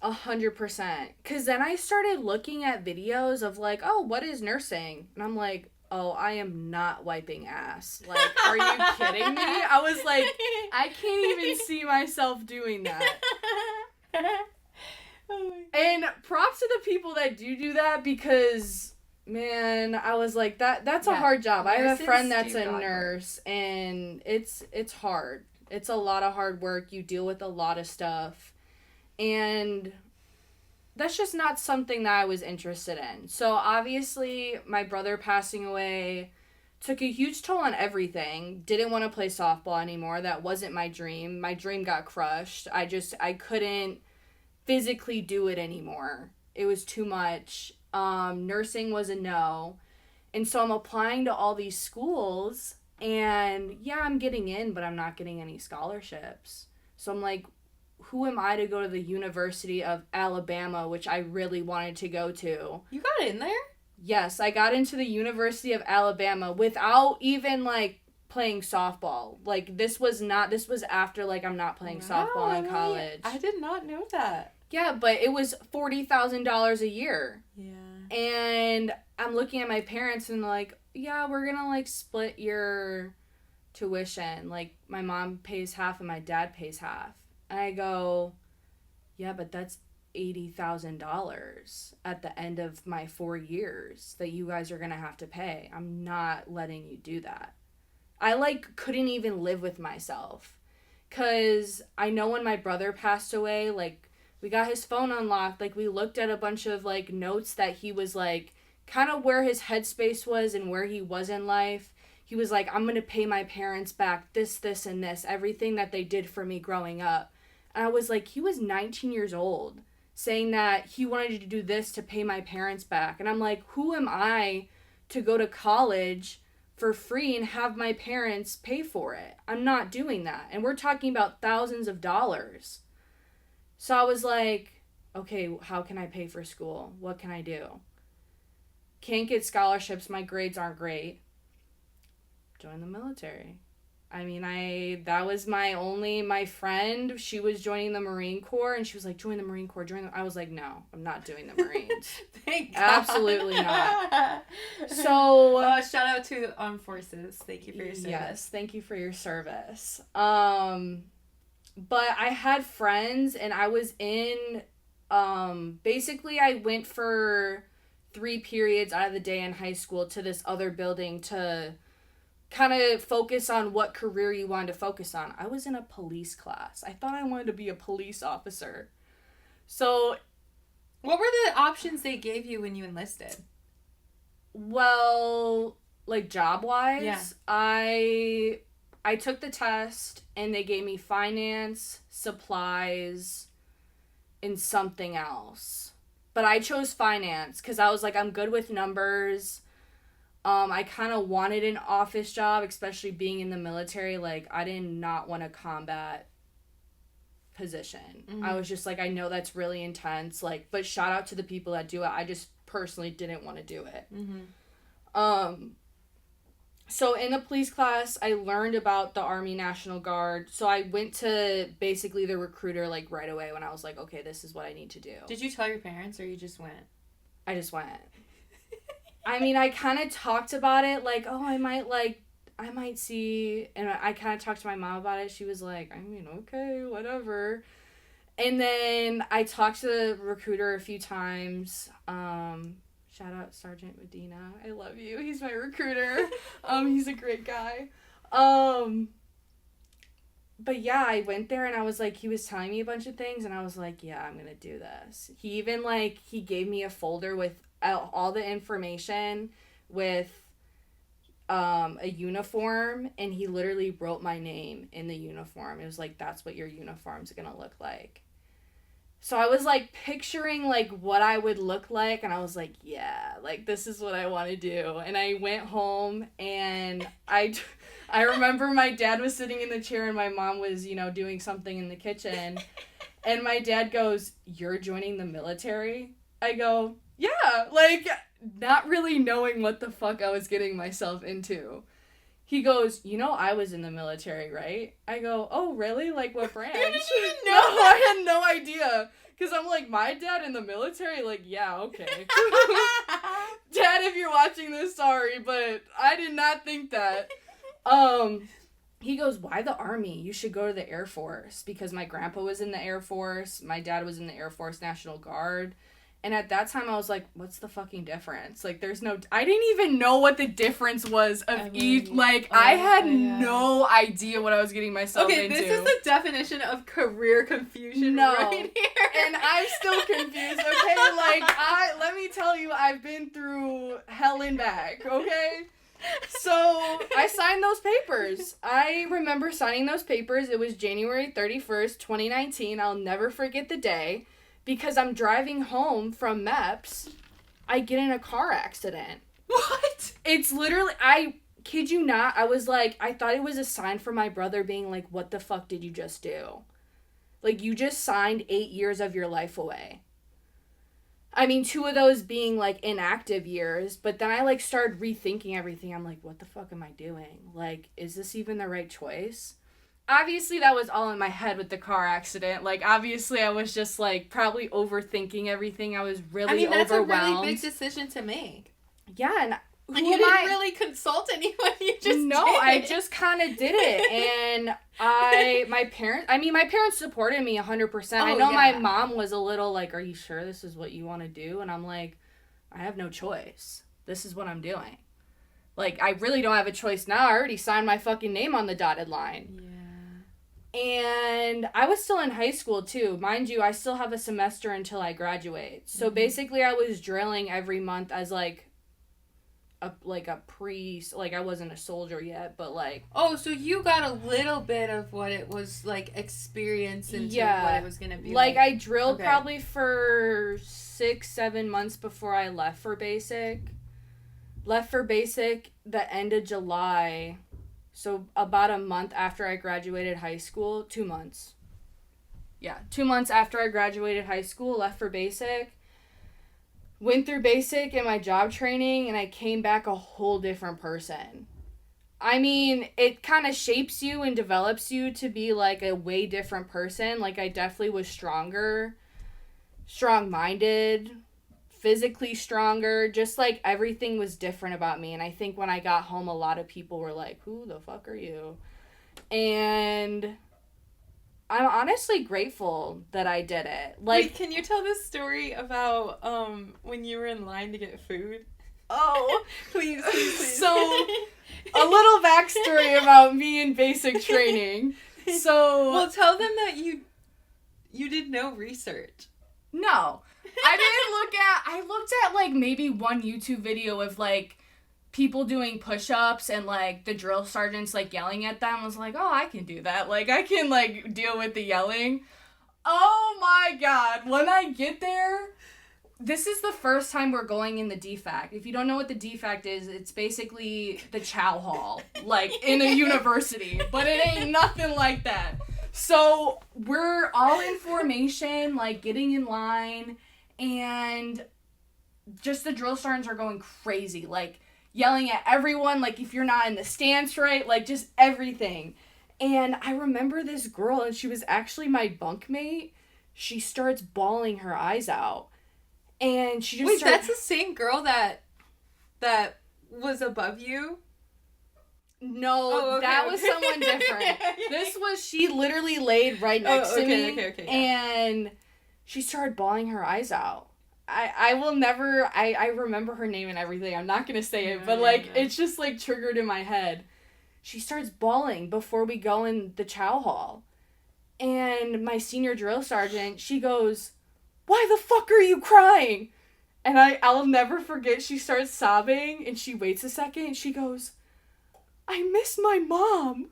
Speaker 2: 100%. Because then I started looking at videos of like, oh, what is nursing? And I'm like, oh, I am not wiping ass. Like, are you kidding me? I was like, I can't even see myself doing that. And props to the people that do that, because man, I was like, that's a hard job. I have a friend that's a nurse, and it's hard. It's a lot of hard work. You deal with a lot of stuff. And that's just not something that I was interested in. So obviously, my brother passing away took a huge toll on everything. Didn't want to play softball anymore. That wasn't my dream. My dream got crushed. I couldn't physically do it anymore. It was too much. Nursing was a no. And so I'm applying to all these schools, and yeah, I'm getting in, but I'm not getting any scholarships. So I'm like, who am I to go to the University of Alabama, which I really wanted to go to?
Speaker 1: You got in there?
Speaker 2: Yes, I got into the University of Alabama without even, like, playing softball. Like, this was after, like, I'm not playing softball in college.
Speaker 1: I did not know that.
Speaker 2: Yeah, but it was $40,000 a year.
Speaker 1: Yeah.
Speaker 2: And I'm looking at my parents and like, yeah, we're gonna, like, split your tuition. Like, my mom pays half and my dad pays half. And I go, yeah, but that's $80,000 at the end of my 4 years that you guys are going to have to pay. I'm not letting you do that. I, like, couldn't even live with myself. Because I know when my brother passed away, like, we got his phone unlocked. Like, we looked at a bunch of, like, notes that he was, like, kind of where his headspace was and where he was in life. He was like, I'm going to pay my parents back this, and this, everything that they did for me growing up. And I was like, he was 19 years old saying that he wanted to do this to pay my parents back. And I'm like, who am I to go to college for free and have my parents pay for it? I'm not doing that. And we're talking about thousands of dollars. So I was like, okay, how can I pay for school? What can I do? Can't get scholarships. My grades aren't great. Join the military. I mean, that was my friend, she was joining the Marine Corps, and she was like, join the Marine Corps, I was like, no, I'm not doing the Marines.
Speaker 1: Thank God.
Speaker 2: Absolutely not. So,
Speaker 1: shout out to the armed forces. Thank you for your service.
Speaker 2: Yes, thank you for your service. But I had friends, and I was in, basically I went for 3 periods out of the day in high school to this other building to kind of focus on what career you wanted to focus on. I was in a police class. I thought I wanted to be a police officer. So,
Speaker 1: what were the options they gave you when you enlisted?
Speaker 2: Well, like job-wise,
Speaker 1: yeah.
Speaker 2: I took the test and they gave me finance, supplies, and something else. But I chose finance because I was like, I'm good with numbers. I kind of wanted an office job, especially being in the military. Like, I did not want a combat position.
Speaker 1: Mm-hmm.
Speaker 2: I was just like, I know that's really intense. Like, but shout out to the people that do it. I just personally didn't want to do it.
Speaker 1: Mm-hmm.
Speaker 2: So in the police class, I learned about the Army National Guard. So I went to basically the recruiter, like, right away when I was like, okay, this is what I need to do.
Speaker 1: Did you tell your parents, or you just went?
Speaker 2: I just went. I mean, I kind of talked about it, like, oh, I might see, and I kind of talked to my mom about it. She was like, I mean, okay, whatever. And then I talked to the recruiter a few times. Shout out Sergeant Medina. I love you. He's my recruiter. He's a great guy. But yeah, I went there and I was like, he was telling me a bunch of things and I was like, yeah, I'm going to do this. He even, like, he gave me a folder with all the information with a uniform, and he literally wrote my name in the uniform. It was like, that's what your uniform's gonna look like. So I was like picturing like what I would look like, and I was like, yeah, like this is what I want to do. And I went home, and I remember my dad was sitting in the chair and my mom was, you know, doing something in the kitchen. And my dad goes, "You're joining the military?" I go, "Yeah," like, not really knowing what the fuck I was getting myself into. He goes, "You know I was in the military, right?" I go, "Oh, really? Like, what branch?"
Speaker 1: You didn't even know
Speaker 2: No,
Speaker 1: that.
Speaker 2: I had no idea. Because I'm like, my dad in the military? Like, yeah, okay. Dad, if you're watching this, sorry, but I did not think that. He goes, "Why the Army? You should go to the Air Force." Because my grandpa was in the Air Force. My dad was in the Air Force National Guard. And at that time, I was like, what's the fucking difference? Like, there's no... I didn't even know what the difference was of each... Like, I had no idea what I was getting myself into.
Speaker 1: Okay, this is the definition of career confusion right here.
Speaker 2: And I'm still confused, okay? Like, let me tell you, I've been through hell and back, okay? So, I signed those papers. I remember signing those papers. It was January 31st, 2019. I'll never forget the day. Because I'm driving home from MEPS, I get in a car accident.
Speaker 1: What?
Speaker 2: It's literally, I kid you not, I was like, I thought it was a sign from my brother being like, what the fuck did you just do? Like, you just signed 8 years of your life away. I mean, 2 of those being, like, inactive years, but then I, like, started rethinking everything. I'm like, what the fuck am I doing? Like, is this even the right choice? Obviously, that was all in my head with the car accident. Like, obviously, I was just, like, probably overthinking everything. I was really overwhelmed.
Speaker 1: That's a really big decision to make.
Speaker 2: Yeah, and
Speaker 1: you didn't really consult anyone. You just did it.
Speaker 2: I just kind of did it. And my parents supported me 100%. I know my mom was a little like, "Are you sure this is what you want to do?" And I'm like, I have no choice. This is what I'm doing. Like, I really don't have a choice now. I already signed my fucking name on the dotted line.
Speaker 1: Yeah.
Speaker 2: And I was still in high school, too. Mind you, I still have a semester until I graduate. So basically, I was drilling every month as, like a priest. Like, I wasn't a soldier yet, but, like...
Speaker 1: Oh, so you got a little bit of what it was, like, experience into what it was going to be like.
Speaker 2: I drilled probably for 6-7 months before I left for basic. Left for basic the end of July... So, about a month after I graduated high school, 2 months. Yeah, 2 months after I graduated high school, left for basic. Went through basic and my job training, and I came back a whole different person. I mean, it kind of shapes you and develops you to be, like, a way different person. Like, I definitely was stronger, strong-minded, physically stronger, just like everything was different about me. And I think when I got home, a lot of people were like, "Who the fuck are you?" And I'm honestly grateful that I did it. Like,
Speaker 1: wait, can you tell this story about when you were in line to get food?
Speaker 2: Oh,
Speaker 1: please.
Speaker 2: So, a little backstory about me in basic training. So,
Speaker 1: well, tell them that you did no research.
Speaker 2: No. I looked at, like, maybe one YouTube video of, like, people doing push-ups and, like, the drill sergeants, like, yelling at them. I was like, oh, I can do that. Like, I can, like, deal with the yelling. Oh, my God. When I get there, this is the first time we're going in the DFAC. If you don't know what the DFAC is, it's basically the chow hall, like, in a university. But it ain't nothing like that. So, we're all in formation, like, getting in line, and just the drill sergeants are going crazy, like, yelling at everyone, like, if you're not in the stance right, like, just everything. And I remember this girl, and she was actually my bunkmate. She starts bawling her eyes out. And she just
Speaker 1: that's the same girl that was above you?
Speaker 2: No, that was someone different. This was, she literally laid right next to me.
Speaker 1: Okay.
Speaker 2: And she started bawling her eyes out. I will never, I remember her name and everything. I'm not going to say it, but, like, it's just, like, triggered in my head. She starts bawling before we go in the chow hall. And my senior drill sergeant, she goes, "Why the fuck are you crying?" And I'll never forget, she starts sobbing, and she waits a second, and she goes, "I miss my mom."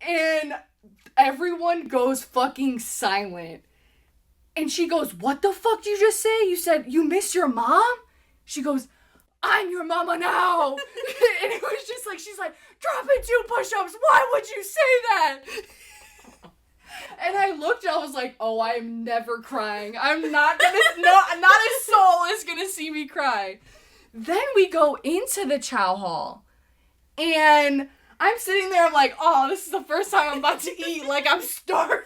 Speaker 2: And everyone goes fucking silent. And she goes, "What the fuck did you just say? You said you miss your mom?" She goes, "I'm your mama now." And it was just like, she's like, "Dropping 2 push-ups. Why would you say that?" And I looked, I was like, oh, I'm never crying. I'm not gonna, no, not a soul is gonna see me cry. Then we go into the chow hall. And I'm sitting there, I'm like, oh, this is the first time I'm about to eat. Like, I'm starving.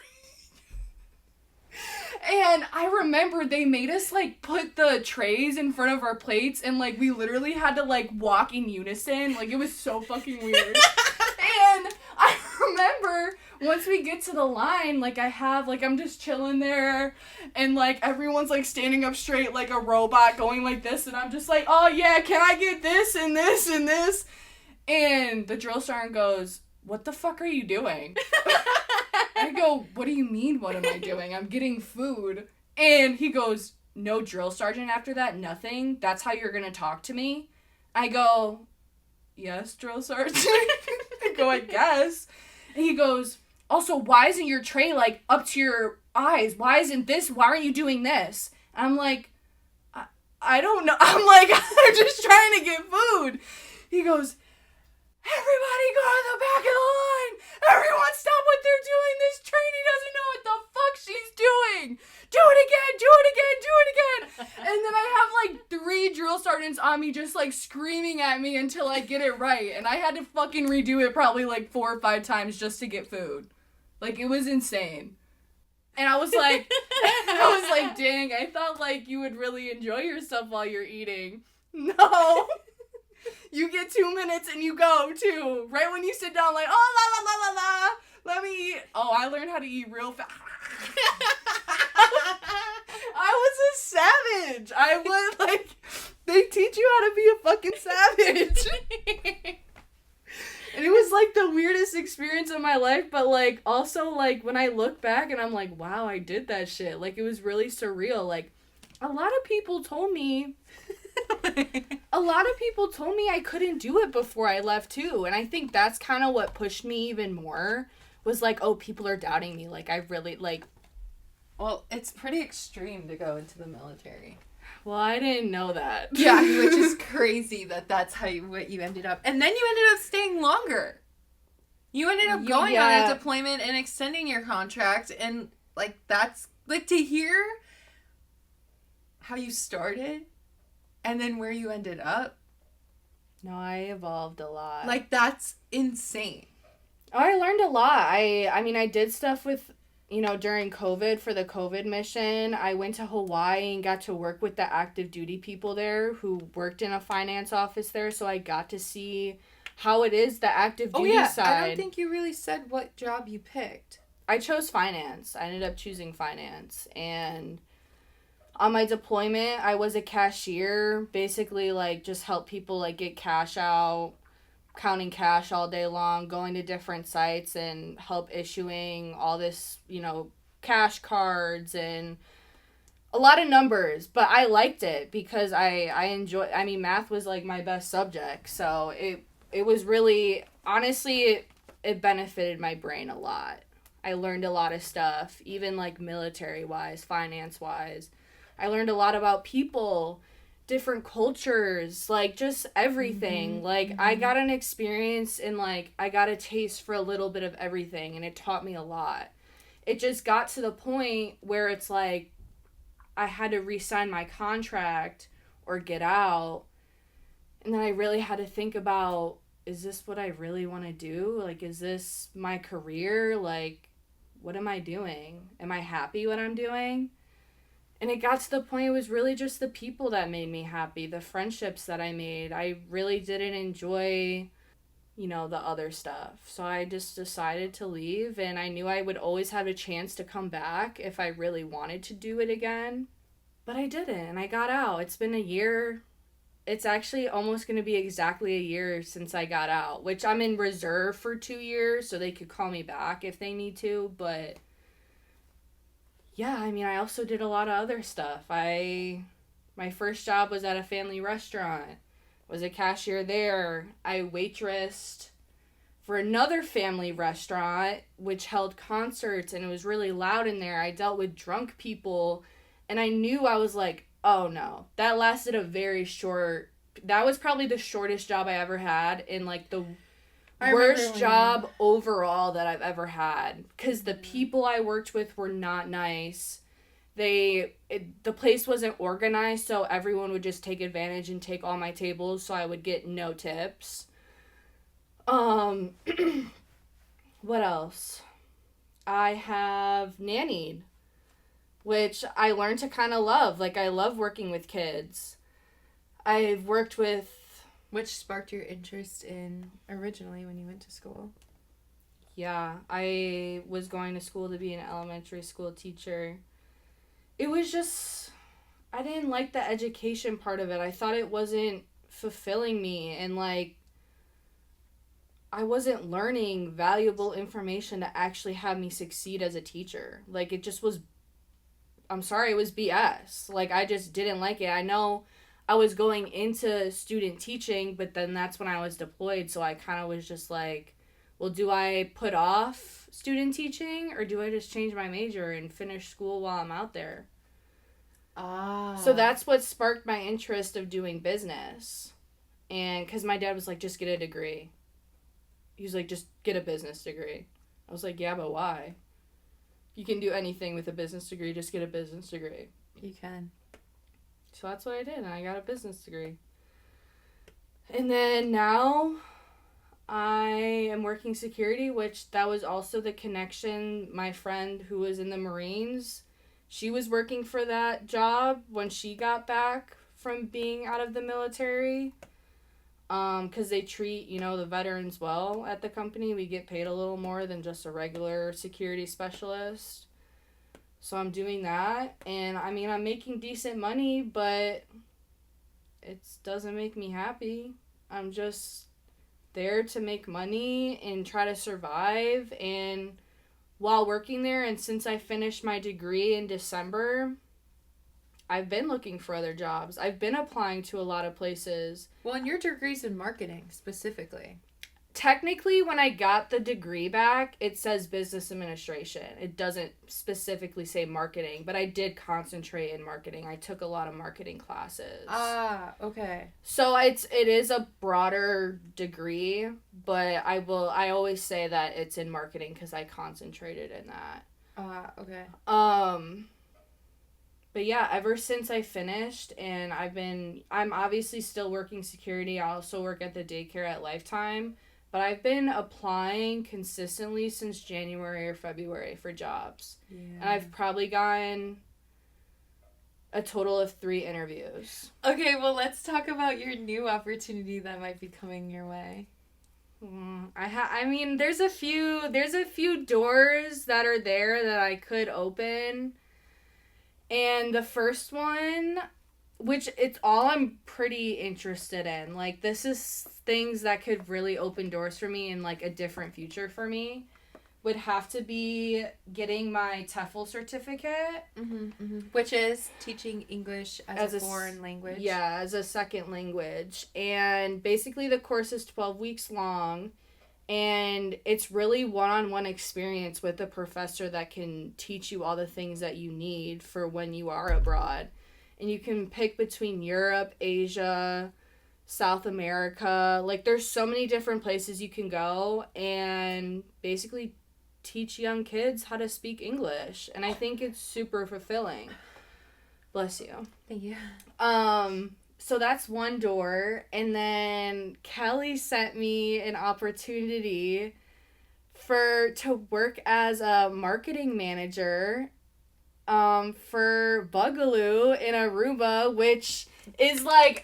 Speaker 2: And I remember they made us, like, put the trays in front of our plates, and, like, we literally had to, like, walk in unison. Like, it was so fucking weird. And I remember once we get to the line, like, I'm just chilling there, and, like, everyone's, like, standing up straight like a robot going like this, and I'm just like, oh, yeah, can I get this and this and this? And the drill sergeant goes, what the fuck are you doing? I go, what do you mean, what am I doing? I'm getting food. And he goes, no drill sergeant after that? Nothing? That's how you're gonna talk to me? I go, yes, drill sergeant. I go, I guess. And he goes, also, why isn't your tray, like, up to your eyes? Why isn't this? Why aren't you doing this? And I'm like, I don't know. I'm like, I'm just trying to get food. He goes, everybody go to the back of the line. Everyone stop what they're doing. This trainee doesn't know what the fuck she's doing. Do it again, do it again, do it again. And then I have like 3 drill sergeants on me just like screaming at me until I get it right. And I had to fucking redo it probably like 4 or 5 times just to get food. Like, it was insane. And I was like, dang, I thought like you would really enjoy yourself while you're eating. No. You get 2 minutes and you go, too. Right when you sit down, like, oh, la, la, la, la, la. Let me eat. Oh, I learned how to eat real fast. I was a savage. I was, like, they teach you how to be a fucking savage. And it was, like, the weirdest experience of my life, but, like, also, like, when I look back and I'm like, wow, I did that shit. Like, it was really surreal. Like, a lot of people told me I couldn't do it before I left too, and I think that's kind of what pushed me even more, was like, oh, people are doubting me, like, I really, like...
Speaker 1: Well, it's pretty extreme to go into the military.
Speaker 2: Well, I didn't know that.
Speaker 1: Yeah, which is crazy that that's what you ended up... And then you ended up staying longer. You ended up going on a deployment and extending your contract, and, like, that's... Like, to hear how you started... And then where you ended up.
Speaker 2: No, I evolved a lot.
Speaker 1: Like, that's insane.
Speaker 2: Oh, I learned a lot. I mean, I did stuff with, you know, during COVID for the COVID mission. I went to Hawaii and got to work with the active duty people there who worked in a finance office there. So I got to see how it is, the active duty side.
Speaker 1: I don't think you really said what job you picked.
Speaker 2: I chose finance. I ended up choosing finance. And... on my deployment, I was a cashier, basically, like, just help people, like, get cash out, counting cash all day long, going to different sites and help issuing all this, you know, cash cards and a lot of numbers. But I liked it because I mean, math was, like, my best subject. So it was really, honestly, it benefited my brain a lot. I learned a lot of stuff, even, like, military-wise, finance-wise. I learned a lot about people, different cultures, like, just everything. Mm-hmm. Like, I got an experience and, like, I got a taste for a little bit of everything, and it taught me a lot. It just got to the point where it's, like, I had to re-sign my contract or get out, and then I really had to think about, is this what I really want to do? Like, is this my career? Like, what am I doing? Am I happy what I'm doing? And it got to the point it was really just the people that made me happy, the friendships that I made. I really didn't enjoy, you know, the other stuff. So I just decided to leave, and I knew I would always have a chance to come back if I really wanted to do it again. But I didn't, and I got out. It's been a year. It's actually almost going to be exactly a year since I got out, which I'm in reserve for 2 years, so they could call me back if they need to, but... yeah, I mean, I also did a lot of other stuff. My first job was at a family restaurant. Was a cashier there. I waitressed for another family restaurant, which held concerts, and it was really loud in there. I dealt with drunk people, and I knew, I was like, oh no. That lasted a very short... That was probably the shortest job I ever had in, like, the worst job overall that I've ever had. Because the people I worked with were not nice. The place wasn't organized, so everyone would just take advantage and take all my tables, so I would get no tips. What else? I have nannied, which I learned to kind of love. Like, I love working with kids. I've worked with...
Speaker 1: Which sparked your interest in originally when you went to school?
Speaker 2: Yeah, I was going to school to be an elementary school teacher. It was just... I didn't like the education part of it. I thought it wasn't fulfilling me, and, like, I wasn't learning valuable information to actually have me succeed as a teacher. Like, it just was... I'm sorry, it was BS. Like, I just didn't like it. I know I was going into student teaching, but then that's when I was deployed, so I kind of was just like, well, do I put off student teaching, or do I just change my major and finish school while I'm out there? So that's what sparked my interest of doing business. And because my dad was like, just get a degree. He was like, just get a business degree. I was like, yeah, but why? You can do anything with a business degree, just get a business degree.
Speaker 1: You can.
Speaker 2: So that's what I did, and I got a business degree. And then now I am working security, which that was also the connection. My friend who was in the Marines, she was working for that job when she got back from being out of the military. Because they treat, the veterans well at the company. We get paid a little more than just a regular security specialist. So I'm doing that, and I mean, I'm making decent money, but it doesn't make me happy. I'm just there to make money and try to survive, and while working there, and since I finished my degree in December, I've been looking for other jobs. I've been applying to a lot of places.
Speaker 1: Well, and your degree's in marketing, specifically.
Speaker 2: Technically, when I got the degree back, it says business administration. It doesn't specifically say marketing, but I did concentrate in marketing. I took a lot of marketing classes.
Speaker 1: Okay.
Speaker 2: So it is a broader degree, but I always say that it's in marketing because I concentrated in that.
Speaker 1: Okay.
Speaker 2: But yeah, ever since I finished, and I'm obviously still working security. I also work at the daycare at Lifetime. But I've been applying consistently since January or February for jobs. Yeah. And I've probably gotten a total of 3 interviews.
Speaker 1: Okay, well, let's talk about your new opportunity that might be coming your way.
Speaker 2: I mean, there's a few doors that are there that I could open. And the first one, which it's all I'm pretty interested in. Like, this is things that could really open doors for me in, like, a different future for me, would have to be getting my TEFL certificate.
Speaker 1: Which is teaching English as a foreign language.
Speaker 2: Yeah, as a second language. And basically the course is 12 weeks long, and it's really one-on-one experience with a professor that can teach you all the things that you need for when you are abroad. And you can pick between Europe, Asia, South America. Like, there's so many different places you can go and basically teach young kids how to speak English. And I think it's super fulfilling. Bless you.
Speaker 1: Thank you.
Speaker 2: So that's one door. And then Kelly sent me an opportunity to work as a marketing manager for Bugaloo in Aruba, which is like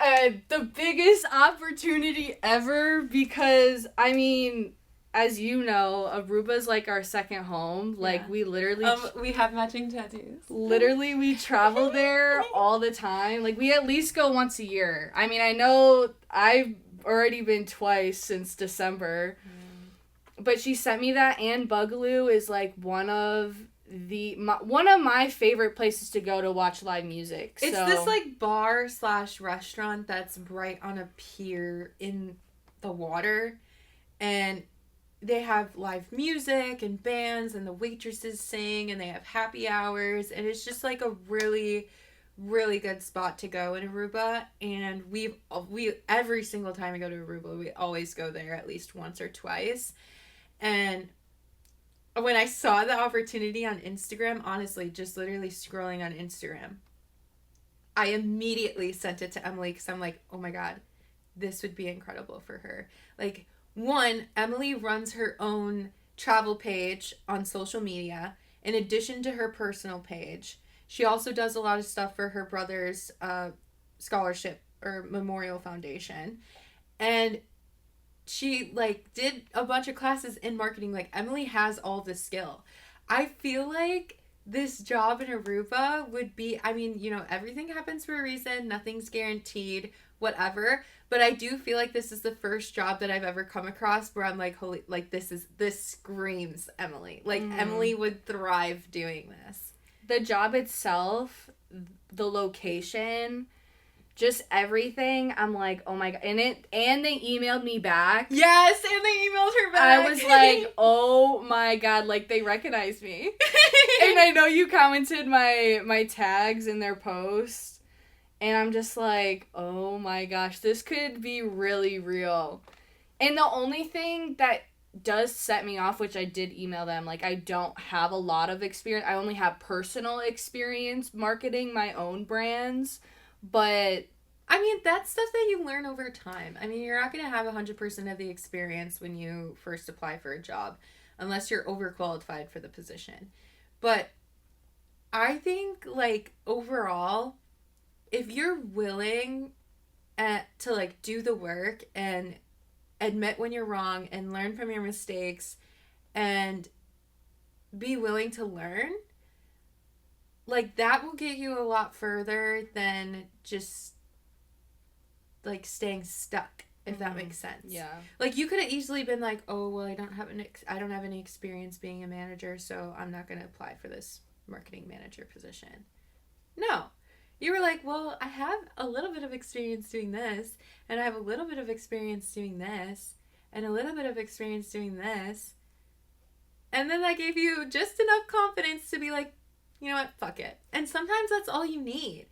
Speaker 2: the biggest opportunity ever, because I mean, as you know, Aruba's like our second home. Like, yeah. We literally
Speaker 1: we have matching tattoos.
Speaker 2: Literally, we travel there all the time. Like, we at least go once a year. I mean, I know I've already been twice since December. But she sent me that, and Bugaloo is like one of my favorite places to go to watch live music.
Speaker 1: It's this like bar/restaurant that's right on a pier in the water, and they have live music and bands, and the waitresses sing, and they have happy hours, and it's just like a really, really good spot to go in Aruba, and we every single time we go to Aruba, we always go there at least once or twice. And when I saw the opportunity on Instagram, honestly, just literally scrolling on Instagram, I immediately sent it to Emily because I'm like, oh my God, this would be incredible for her. Like, one, Emily runs her own travel page on social media in addition to her personal page. She also does a lot of stuff for her brother's scholarship or memorial foundation. And she like did a bunch of classes in marketing. Like, Emily has all the skill. I feel like this job in Aruba would be, I mean, you know, everything happens for a reason, nothing's guaranteed, whatever. But I do feel like this is the first job that I've ever come across where I'm like, holy, like this screams Emily. Like, Emily would thrive doing this.
Speaker 2: The job itself, the location, just everything. I'm like, oh my God. And they emailed me back.
Speaker 1: Yes, and they emailed her back.
Speaker 2: I was like, oh my God, like they recognized me. And I know you commented my tags in their post. And I'm just like, oh my gosh, this could be really real. And the only thing that does set me off, which I did email them, like I don't have a lot of experience. I only have personal experience marketing my own brands. But
Speaker 1: I mean, that's stuff that you learn over time. I mean, you're not going to have 100% of the experience when you first apply for a job unless you're overqualified for the position. But I think, like, overall, if you're willing to, like, do the work and admit when you're wrong and learn from your mistakes and be willing to learn, like, that will get you a lot further than just like staying stuck, if that makes sense.
Speaker 2: Yeah.
Speaker 1: Like, you could have easily been like, oh well, I don't have any experience being a manager, so I'm not going to apply for this marketing manager position. No. You were like, well, I have a little bit of experience doing this, and I have a little bit of experience doing this, and a little bit of experience doing this. And then that gave you just enough confidence to be like, you know what, fuck it. And sometimes that's all you need.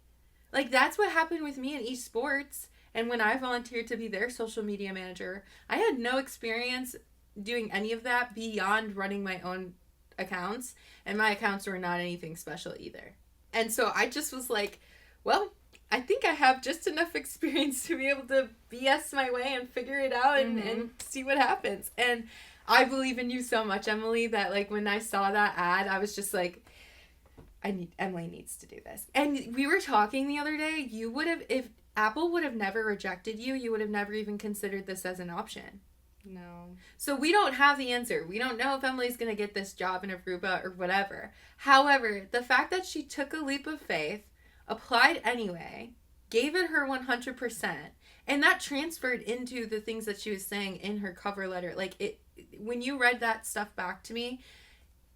Speaker 1: Like, that's what happened with me in esports. And when I volunteered to be their social media manager, I had no experience doing any of that beyond running my own accounts. And my accounts were not anything special either. And so I just was like, well, I think I have just enough experience to be able to BS my way and figure it out and see what happens. And I believe in you so much, Emily, that like when I saw that ad, I was just like, Emily needs to do this. And we were talking the other day, you would have, if Apple would have never rejected you, you would have never even considered this as an option.
Speaker 2: No.
Speaker 1: So we don't have the answer. We don't know if Emily's going to get this job in Aruba or whatever. However, the fact that she took a leap of faith, applied anyway, gave it her 100%, and that transferred into the things that she was saying in her cover letter. Like, it, when you read that stuff back to me,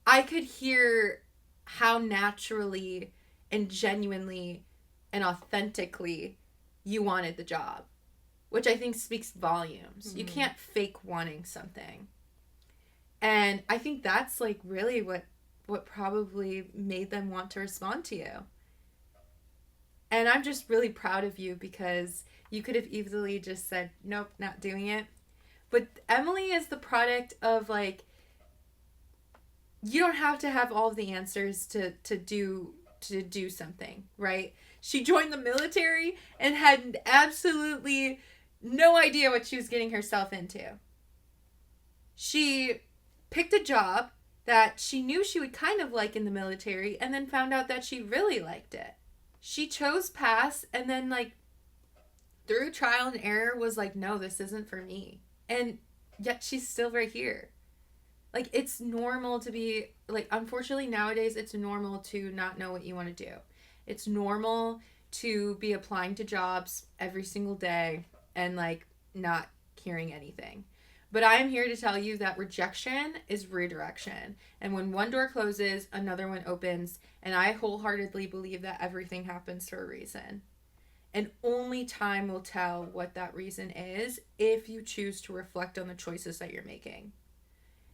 Speaker 1: I could hear how naturally and genuinely and authentically you wanted the job, which I think speaks volumes. You can't fake wanting something. And I think that's like really what probably made them want to respond to you. And I'm just really proud of you because you could have easily just said, nope, not doing it. But Emily is the product of like, you don't have to have all the answers to do something, right? She joined the military and had absolutely no idea what she was getting herself into. She picked a job that she knew she would kind of like in the military and then found out that she really liked it. She chose pass and then like through trial and error was like, no, this isn't for me. And yet she's still right here. Like, it's normal to be, like, unfortunately nowadays it's normal to not know what you want to do. It's normal to be applying to jobs every single day and, like, not hearing anything. But I am here to tell you that rejection is redirection. And when one door closes, another one opens. And I wholeheartedly believe that everything happens for a reason. And only time will tell what that reason is if you choose to reflect on the choices that you're making.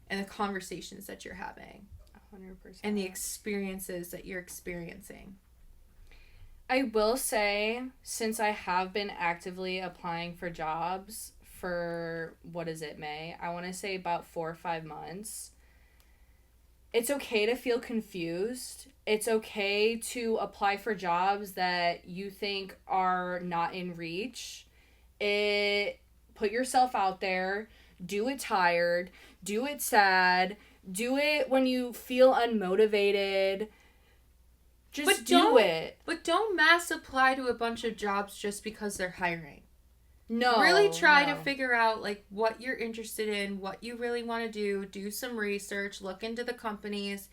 Speaker 1: And the conversations that you're having.
Speaker 2: 100%.
Speaker 1: And the experiences that you're experiencing.
Speaker 2: I will say, since I have been actively applying for jobs for, what is it, May? I want to say about 4 or 5 months. It's okay to feel confused. It's okay to apply for jobs that you think are not in reach. It Put yourself out there, do it tired, do it sad, do it when you feel unmotivated. Just do it.
Speaker 1: But don't mass apply to a bunch of jobs just because they're hiring.
Speaker 2: No.
Speaker 1: Really try
Speaker 2: no.
Speaker 1: to figure out like what you're interested in, what you really want to do some research, look into the companies,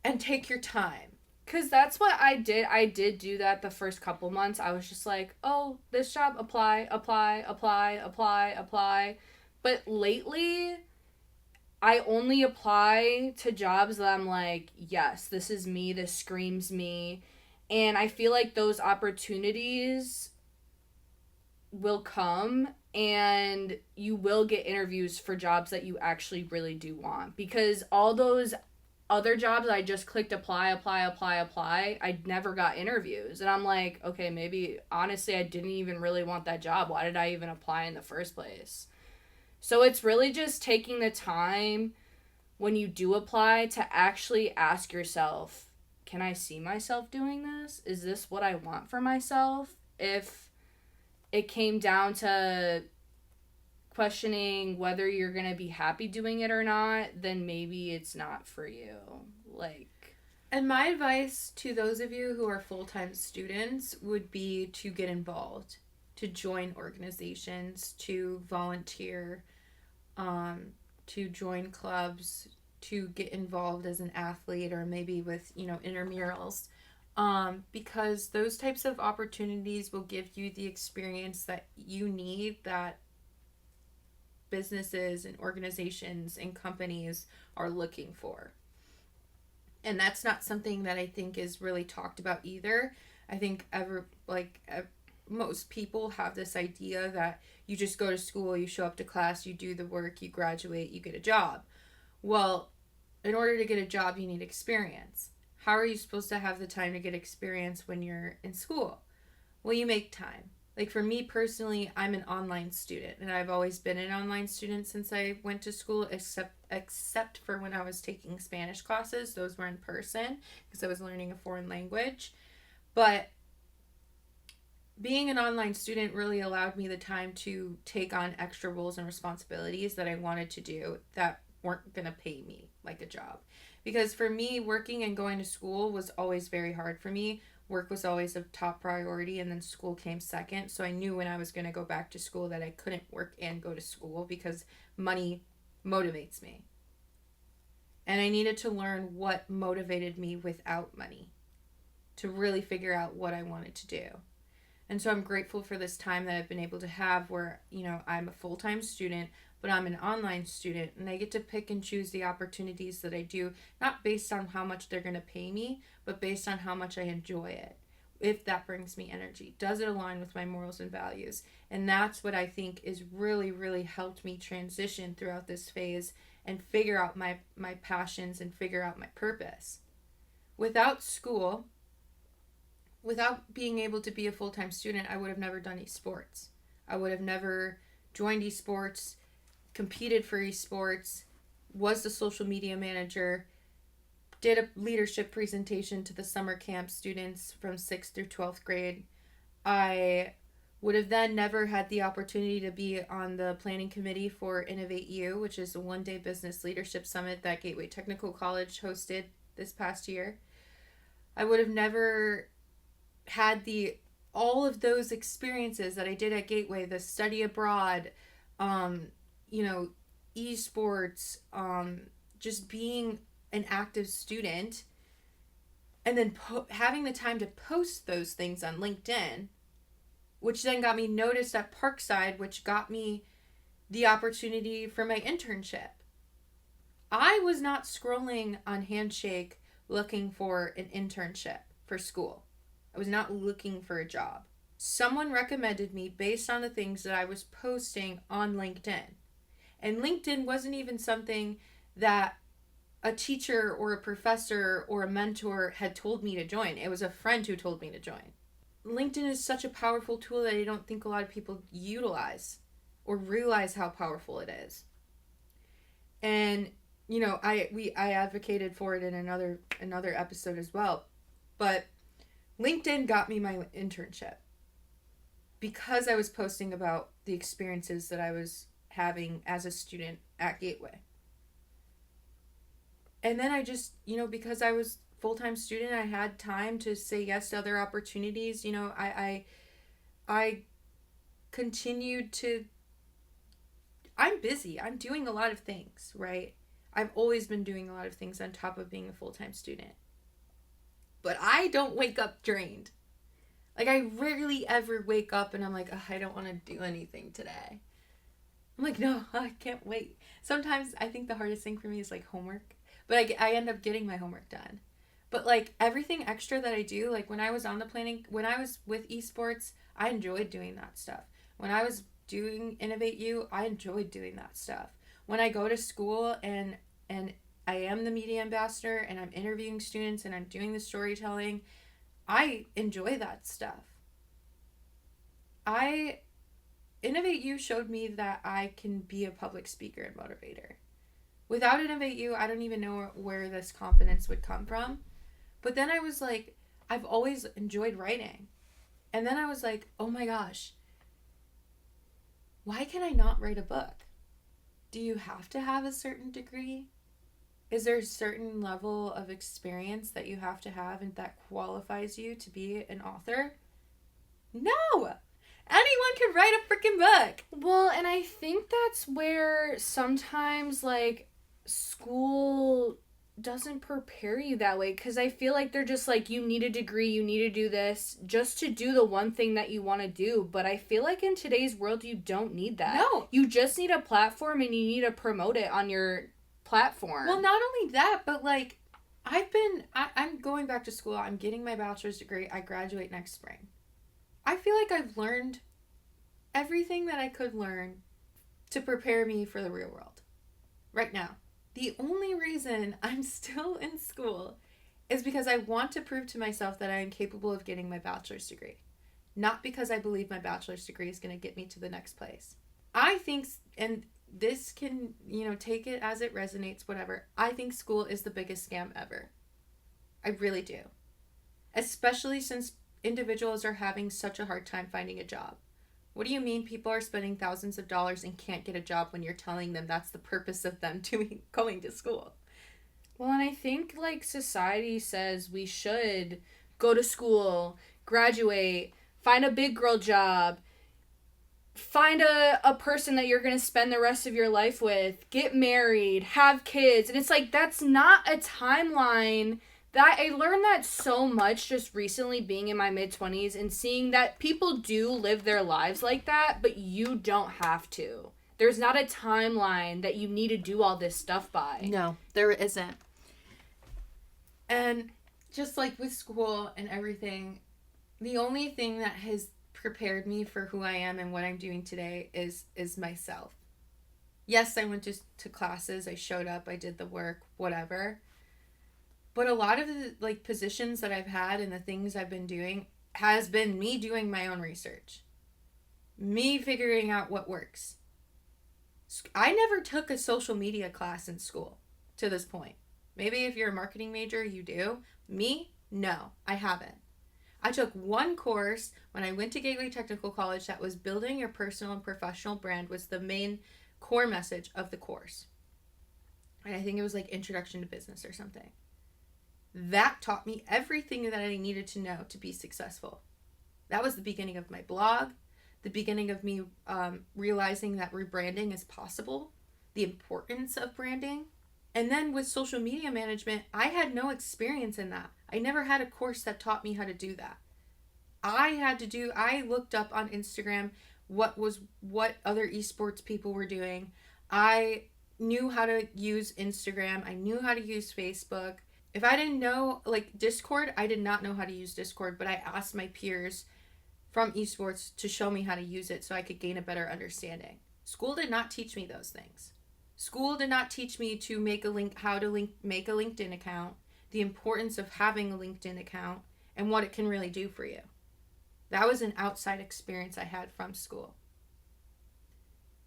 Speaker 1: and take your time.
Speaker 2: Because that's what I did. I did do that the first couple months. I was just like, oh, this job, apply, apply, apply, apply, apply. But lately, I only apply to jobs that I'm like, yes, this is me, this screams me. And I feel like those opportunities will come and you will get interviews for jobs that you actually really do want. Because all those other jobs I just clicked apply, I never got interviews. And I'm like, okay, maybe honestly I didn't even really want that job. Why did I even apply in the first place? So it's really just taking the time when you do apply to actually ask yourself, can I see myself doing this? Is this what I want for myself? If it came down to questioning whether you're going to be happy doing it or not, then maybe it's not for you. Like,
Speaker 1: and my advice to those of you who are full-time students would be to get involved, to join organizations, to volunteer, to join clubs, to get involved as an athlete or maybe with, intramurals. Because those types of opportunities will give you the experience that you need, that businesses and organizations and companies are looking for. And that's not something that I think is really talked about either. I think most people have this idea that you just go to school, you show up to class, you do the work, you graduate, you get a job. Well, in order to get a job, you need experience. How are you supposed to have the time to get experience when you're in school? Well, you make time. Like for me personally, I'm an online student, and I've always been an online student since I went to school, except for when I was taking Spanish classes. Those were in person because I was learning a foreign language. But being an online student really allowed me the time to take on extra roles and responsibilities that I wanted to do that weren't going to pay me like a job. Because for me, working and going to school was always very hard for me. Work was always a top priority, and then school came second. So I knew when I was going to go back to school that I couldn't work and go to school because money motivates me. And I needed to learn what motivated me without money to really figure out what I wanted to do. And so I'm grateful for this time that I've been able to have where, I'm a full-time student, but I'm an online student, and I get to pick and choose the opportunities that I do, not based on how much they're going to pay me, but based on how much I enjoy it. If that brings me energy, does it align with my morals and values? And that's what I think is really, really helped me transition throughout this phase and figure out my passions and figure out my purpose. Without school, without being able to be a full-time student, I would have never done esports. I would have never joined esports, competed for esports, was the social media manager, did a leadership presentation to the summer camp students from 6th through 12th grade. I would have then never had the opportunity to be on the planning committee for Innovate U, which is a one-day business leadership summit that Gateway Technical College hosted this past year. I would have never had all of those experiences that I did at Gateway, the study abroad, esports, just being an active student, and then having the time to post those things on LinkedIn, which then got me noticed at Parkside, which got me the opportunity for my internship. I was not scrolling on Handshake looking for an internship for school. I was not looking for a job. Someone recommended me based on the things that I was posting on LinkedIn. And LinkedIn wasn't even something that a teacher or a professor or a mentor had told me to join. It was a friend who told me to join. LinkedIn is such a powerful tool that I don't think a lot of people utilize or realize how powerful it is. And I advocated for it in another episode as well. But LinkedIn got me my internship because I was posting about the experiences that I was having as a student at Gateway. And then I just, because I was full-time student, I had time to say yes to other opportunities. I continued to, I'm busy. I'm doing a lot of things, right? I've always been doing a lot of things on top of being a full-time student. But I don't wake up drained. Like, I rarely ever wake up and I'm like, oh, I don't want to do anything today. I'm like, no, I can't wait. Sometimes I think the hardest thing for me is like homework. But I end up getting my homework done. But like everything extra that I do, like when I was when I was with esports, I enjoyed doing that stuff. When I was doing Innovate U, I enjoyed doing that stuff. When I go to school and I am the media ambassador and I'm interviewing students and I'm doing the storytelling, I enjoy that stuff. Innovate U showed me that I can be a public speaker and motivator. Without Innovate U, I don't even know where this confidence would come from. But then I was like, I've always enjoyed writing. And then I was like, oh my gosh, why can I not write a book? Do you have to have a certain degree? Is there a certain level of experience that you have to have and that qualifies you to be an author? No! Anyone can write a freaking book.
Speaker 2: Well, and I think that's where sometimes, like, school doesn't prepare you that way, because I feel like they're just like, you need a degree, you need to do this just to do the one thing that you want to do. But I feel like in today's world, you don't need that.
Speaker 1: No.
Speaker 2: You just need a platform and you need to promote it on your platform.
Speaker 1: Well, not only that, but like, I'm going back to school. I'm getting my bachelor's degree. I graduate next spring. I feel like I've learned everything that I could learn to prepare me for the real world right now. The only reason I'm still in school is because I want to prove to myself that I am capable of getting my bachelor's degree. Not because I believe my bachelor's degree is going to get me to the next place. I think, and this can, take it as it resonates, whatever. I think school is the biggest scam ever. I really do. Especially since individuals are having such a hard time finding a job. What do you mean people are spending thousands of dollars and can't get a job when you're telling them that's the purpose of them going to school?
Speaker 2: Well, and I think, like, society says we should go to school, graduate, find a big girl job, find a person that you're going to spend the rest of your life with, get married, have kids. And it's like, that's not a timeline. That I learned that so much just recently being in my mid-20s and seeing that people do live their lives like that, but you don't have to. There's not a timeline that you need to do all this stuff by.
Speaker 1: No, there isn't. And just like with school and everything, the only thing that has prepared me for who I am and what I'm doing today is myself. Yes, I went to classes, I showed up, I did the work, whatever. But a lot of the positions that I've had and the things I've been doing has been me doing my own research. Me figuring out what works. I never took a social media class in school to this point. Maybe if you're a marketing major, you do. Me, no, I haven't. I took one course when I went to Gateway Technical College that was building your personal and professional brand was the main core message of the course. And I think it was like Introduction to Business or something. That taught me everything that I needed to know to be successful. That was the beginning of my blog, the beginning of me realizing that rebranding is possible, the importance of branding. And then with social media management, I had no experience in that. I never had a course that taught me how to do that. I looked up on Instagram what other esports people were doing. I knew how to use Instagram. I knew how to use Facebook. If I didn't know, like Discord, I did not know how to use Discord, but I asked my peers from esports to show me how to use it so I could gain a better understanding. School did not teach me those things. School did not teach me to make a link, how to make a LinkedIn account, the importance of having a LinkedIn account, and what it can really do for you. That was an outside experience I had from school.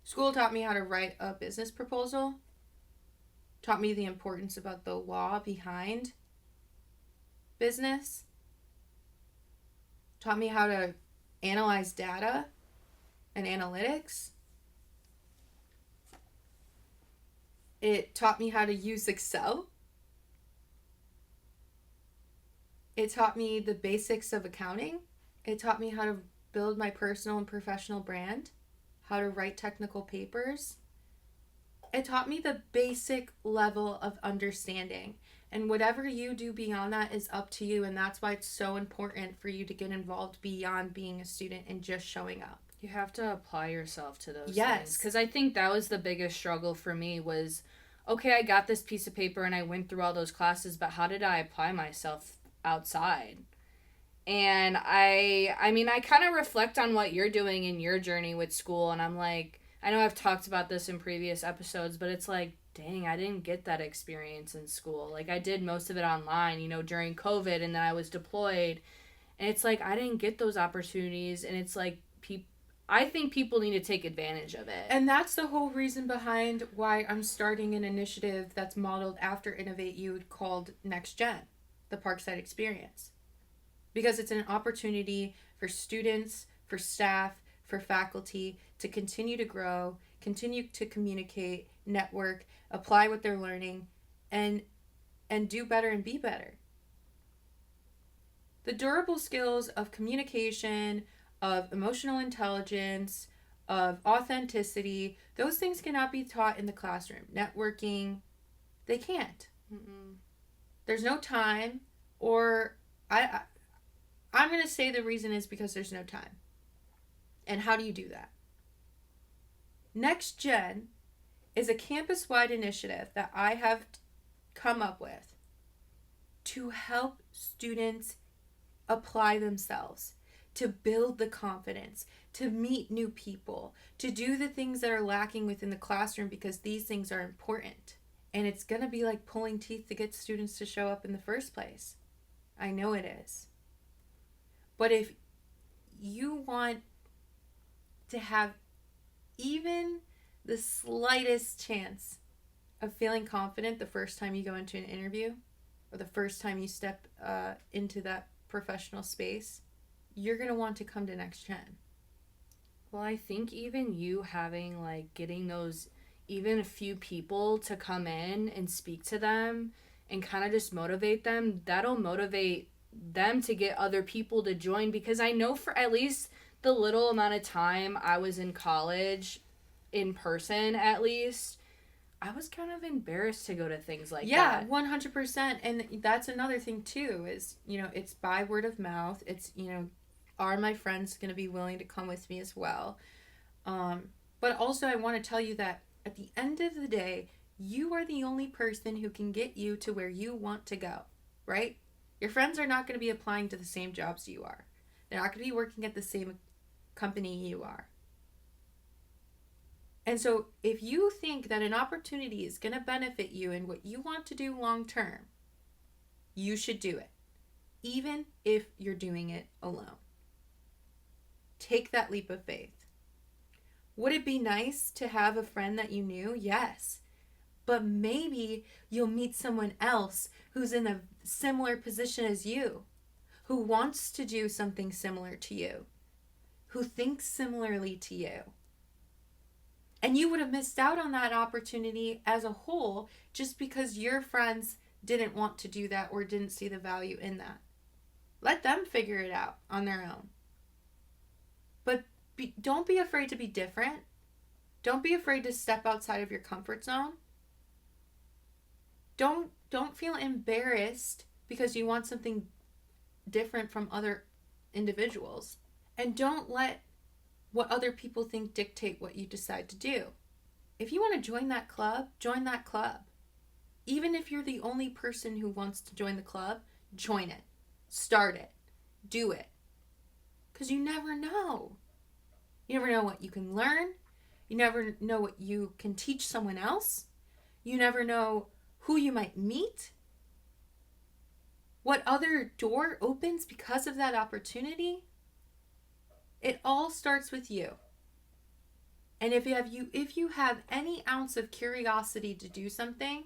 Speaker 1: School taught me how to write a business proposal, taught me the importance about the law behind business, taught me how to analyze data and analytics. It taught me how to use Excel. It taught me the basics of accounting. It taught me how to build my personal and professional brand, how to write technical papers. It taught me the basic level of understanding. And whatever you do beyond that is up to you. And that's why it's so important for you to get involved beyond being a student and just showing up.
Speaker 2: You have to apply yourself to those
Speaker 1: Yes.
Speaker 2: things. Because I think that was the biggest struggle for me was, okay, I got this piece of paper and I went through all those classes, but how did I apply myself outside? And I mean, I kind of reflect on what you're doing in your journey with school, and I'm like, I know I've talked about this in previous episodes, but it's like, dang, I didn't get that experience in school. Like, I did most of it online, you know, during COVID, and then I was deployed. And it's like, I didn't get those opportunities, and it's like, I think people need to take advantage of it.
Speaker 1: And that's the whole reason behind why I'm starting an initiative that's modeled after Innovate You called Next Gen, the Parkside Experience. Because it's an opportunity for students, for staff, for faculty to continue to grow, continue to communicate, network, apply what they're learning, and do better and be better. The durable skills of communication, of emotional intelligence, of authenticity, those things cannot be taught in the classroom. Networking, they can't.
Speaker 2: Mm-mm.
Speaker 1: There's no time, or I'm going to say the reason is because there's no time. And how do you do that? Next Gen is a campus-wide initiative that I have come up with to help students apply themselves, to build the confidence, to meet new people, to do the things that are lacking within the classroom, because these things are important. And it's going to be like pulling teeth to get students to show up in the first place. I know it is. But if you want to have even the slightest chance of feeling confident the first time you go into an interview, or the first time you step into that professional space, you're going to want to come to Next Gen.
Speaker 2: Well, I think even you having, like, getting those, even a few people to come in and speak to them and kind of just motivate them, that'll motivate them to get other people to join. Because I know for at least the little amount of time I was in college, in person at least, I was kind of embarrassed to go to things like that.
Speaker 1: Yeah, 100%. And that's another thing too, is, you know, it's by word of mouth. It's, you know, are my friends going to be willing to come with me as well? But also I want to tell you that at the end of the day, you are the only person who can get you to where you want to go, right? Your friends are not going to be applying to the same jobs you are. They're not going to be working at the same company you are. And so if you think that an opportunity is going to benefit you in what you want to do long term, you should do it, even if you're doing it alone. Take that leap of faith. Would it be nice to have a friend that you knew? Yes. But maybe you'll meet someone else who's in a similar position as you, who wants to do something similar to you, who thinks similarly to you. And you would have missed out on that opportunity as a whole just because your friends didn't want to do that or didn't see the value in that. Let them figure it out on their own. But don't be afraid to be different. Don't be afraid to step outside of your comfort zone. Don't feel embarrassed because you want something different from other individuals. And don't let what other people think dictate what you decide to do. If you want to join that club, join that club. Even if you're the only person who wants to join the club, join it. Start it. Do it. Because you never know. You never know what you can learn. You never know what you can teach someone else. You never know who you might meet. What other door opens because of that opportunity. It all starts with you. And if you have any ounce of curiosity to do something,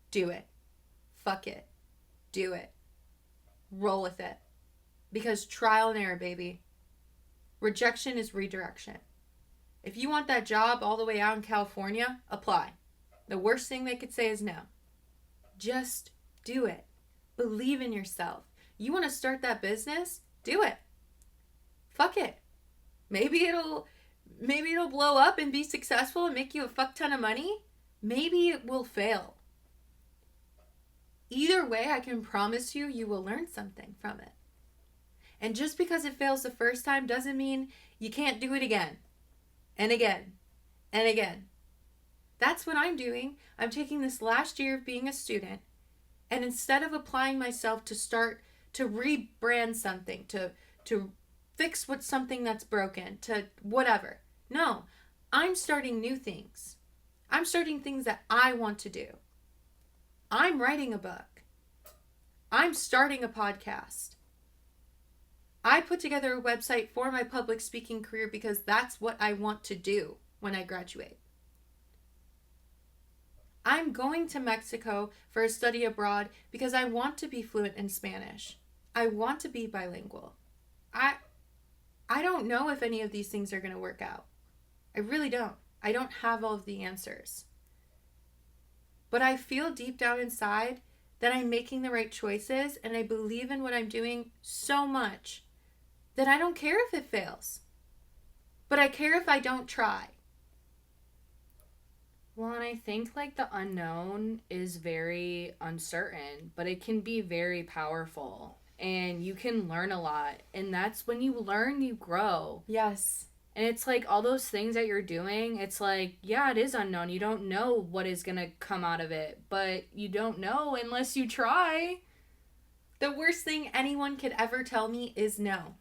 Speaker 1: do it. Fuck it. Do it. Roll with it. Because trial and error, baby. Rejection is redirection. If you want that job all the way out in California, apply. The worst thing they could say is no. Just do it. Believe in yourself. You want to start that business? Do it. Fuck it. Maybe it'll blow up and be successful and make you a fuck ton of money. Maybe it will fail. Either way, I can promise you, you will learn something from it. And just because it fails the first time doesn't mean you can't do it again. And again. And again. That's what I'm doing. I'm taking this last year of being a student, and instead of applying myself to start to rebrand something, to fix something that's broken, to whatever. No, I'm starting new things. I'm starting things that I want to do. I'm writing a book. I'm starting a podcast. I put together a website for my public speaking career because that's what I want to do when I graduate. I'm going to Mexico for a study abroad because I want to be fluent in Spanish. I want to be bilingual. I don't know if any of these things are going to work out. I really don't. I don't have all of the answers. But I feel deep down inside that I'm making the right choices, and I believe in what I'm doing so much that I don't care if it fails. But I care if I don't try.
Speaker 2: Well, and I think like the unknown is very uncertain, but it can be very powerful, and you can learn a lot. And that's when you learn, you grow.
Speaker 1: Yes.
Speaker 2: And it's like all those things that you're doing, it's like, yeah, it is unknown. You don't know what is going to come out of it, but you don't know unless you try.
Speaker 1: The worst thing anyone could ever tell me is no.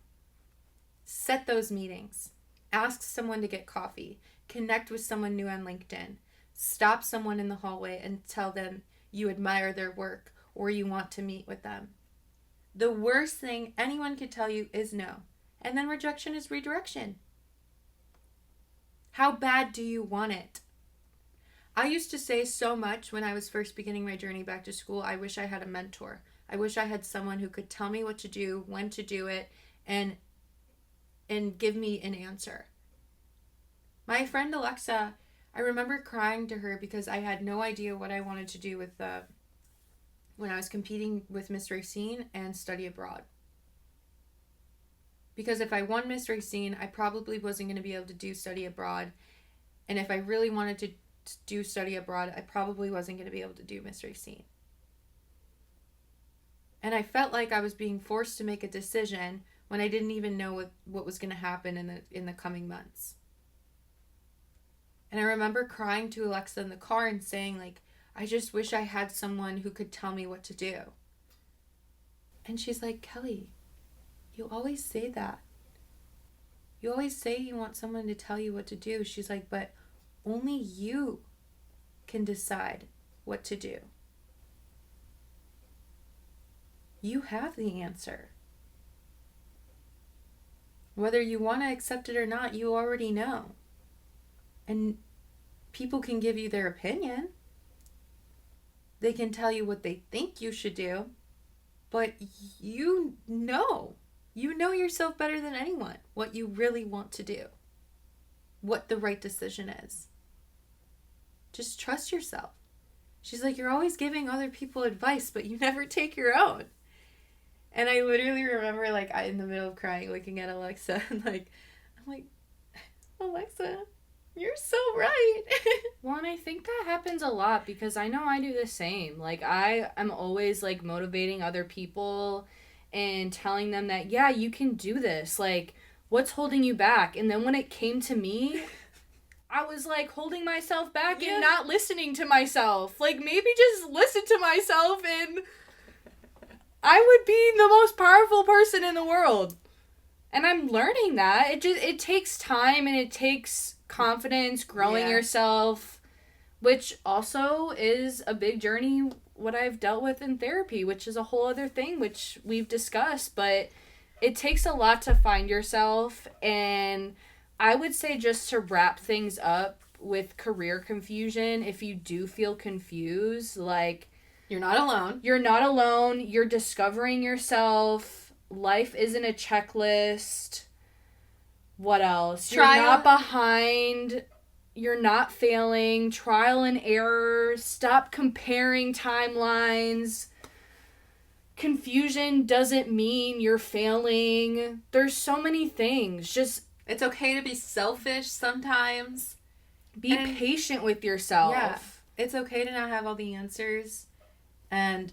Speaker 1: Set those meetings. Ask someone to get coffee. Connect with someone new on LinkedIn. Stop someone in the hallway and tell them you admire their work or you want to meet with them. The worst thing anyone could tell you is no. And then rejection is redirection. How bad do you want it? I used to say so much when I was first beginning my journey back to school, I wish I had a mentor. I wish I had someone who could tell me what to do, when to do it, and give me an answer. My friend Alexa, I remember crying to her because I had no idea what I wanted to do with when I was competing with Miss Racine and study abroad. Because if I won Miss Racine, I probably wasn't going to be able to do study abroad. And if I really wanted to do study abroad, I probably wasn't going to be able to do Miss Racine. And I felt like I was being forced to make a decision when I didn't even know what was going to happen in the coming months. And I remember crying to Alexa in the car and saying, like, I just wish I had someone who could tell me what to do. And she's like, Kelly, you always say that. You always say you want someone to tell you what to do. She's like, but only you can decide what to do. You have the answer. Whether you want to accept it or not, you already know. And people can give you their opinion. They can tell you what they think you should do. But you know yourself better than anyone, what you really want to do, what the right decision is. Just trust yourself. She's like, you're always giving other people advice, but you never take your own. And I literally remember, like, in the middle of crying, looking at Alexa, and I'm like, Alexa, you're so right.
Speaker 2: Well, and I think that happens a lot because I know I do the same. Like, I am always, like, motivating other people and telling them that, yeah, you can do this. Like, what's holding you back? And then when it came to me, I was, like, holding myself back and not listening to myself. Like, maybe just listen to myself and I would be the most powerful person in the world. And I'm learning that. It takes time and it takes confidence, growing yourself, which also is a big journey, what I've dealt with in therapy, which is a whole other thing, which we've discussed. But it takes a lot to find yourself. And I would say, just to wrap things up with career confusion, if you do feel confused, like,
Speaker 1: you're not alone.
Speaker 2: You're not alone. You're discovering yourself. Life isn't a checklist. What else? You're not behind. You're not failing. Trial and error. Stop comparing timelines. Confusion doesn't mean you're failing. There's so many things. Just,
Speaker 1: it's okay to be selfish sometimes.
Speaker 2: Be patient with yourself.
Speaker 1: Yeah. It's okay to not have all the answers. And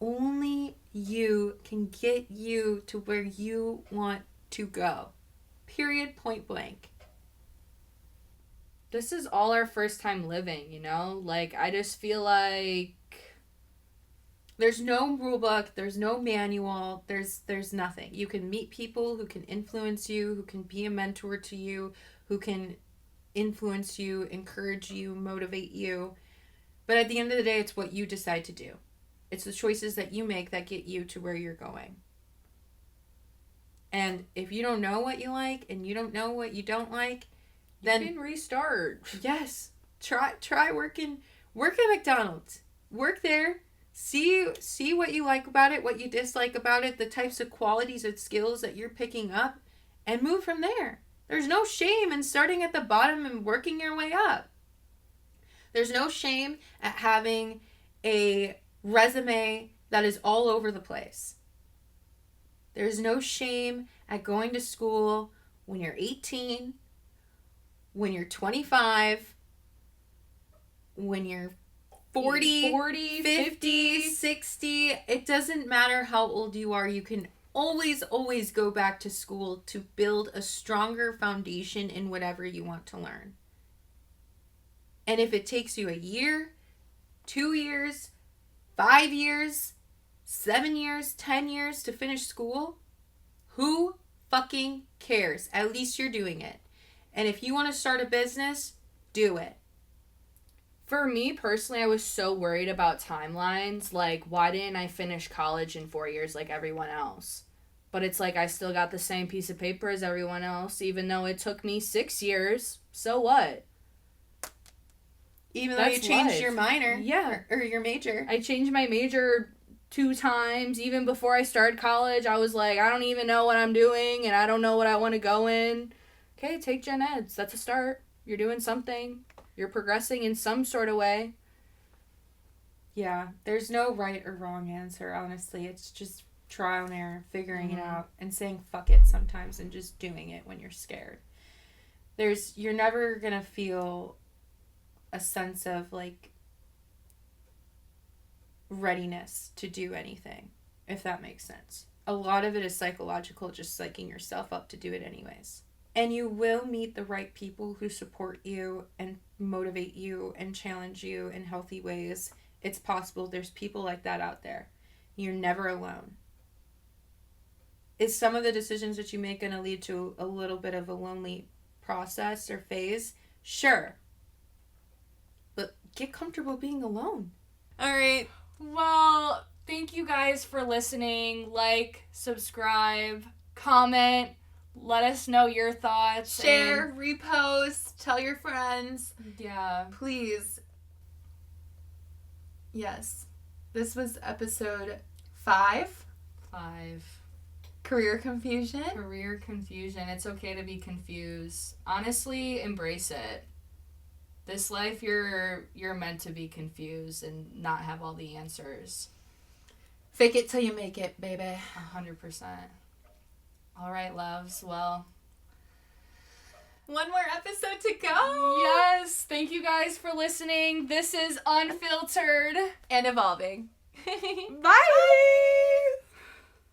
Speaker 1: only you can get you to where you want to go. Period, point blank.
Speaker 2: This is all our first time living, you know? Like, I just feel like
Speaker 1: there's no rule book, there's no manual, there's nothing. You can meet people who can influence you, who can be a mentor to you, who can influence you, encourage you, motivate you. But at the end of the day, it's what you decide to do. It's the choices that you make that get you to where you're going. And if you don't know what you like and you don't know what you don't like, then
Speaker 2: you can restart.
Speaker 1: Yes. Try working. Work at McDonald's. Work there. See what you like about it, what you dislike about it, the types of qualities and skills that you're picking up, and move from there. There's no shame in starting at the bottom and working your way up. There's no shame at having a resume that is all over the place. There's no shame at going to school when you're 18, when you're 25, when you're 40, 50, 60. It doesn't matter how old you are. You can always go back to school to build a stronger foundation in whatever you want to learn. And if it takes you a year, 2 years, 5 years, 7 years, 10 years to finish school, who fucking cares? At least you're doing it. And if you want to start a business, do it.
Speaker 2: For me personally, I was so worried about timelines. Like, why didn't I finish college in 4 years like everyone else? But it's like, I still got the same piece of paper as everyone else, even though it took me 6 years. So what?
Speaker 1: Even though you changed your minor.
Speaker 2: Yeah.
Speaker 1: Or your major.
Speaker 2: I changed my major 2 times. Even before I started college, I was like, I don't even know what I'm doing, and I don't know what I want to go in. Okay, take gen eds. That's a start. You're doing something. You're progressing in some sort of way.
Speaker 1: Yeah, there's no right or wrong answer, honestly. It's just trial and error, figuring it out, and saying fuck it sometimes and just doing it when you're scared. You're never gonna feel a sense of, like, readiness to do anything, if that makes sense. A lot of it is psychological, just psyching yourself up to do it anyways. And you will meet the right people who support you and motivate you and challenge you in healthy ways. It's possible. There's people like that out there. You're never alone. Is some of the decisions that you make going to lead to a little bit of a lonely process or phase? Sure. But get comfortable being alone. All right.
Speaker 2: Well, thank you guys for listening. Like, subscribe, comment. Let us know your thoughts.
Speaker 1: Share, repost, tell your friends.
Speaker 2: Yeah.
Speaker 1: Please. Yes. This was episode 5.
Speaker 2: 5.
Speaker 1: Career confusion.
Speaker 2: Career confusion. It's okay to be confused. Honestly, embrace it. This life, you're meant to be confused and not have all the answers.
Speaker 1: Fake it till you make it, baby.
Speaker 2: 100%. All right, loves. Well,
Speaker 1: one more episode to go.
Speaker 2: Yes. Thank you guys for listening. This is Unfiltered
Speaker 1: and Evolving.
Speaker 2: Bye.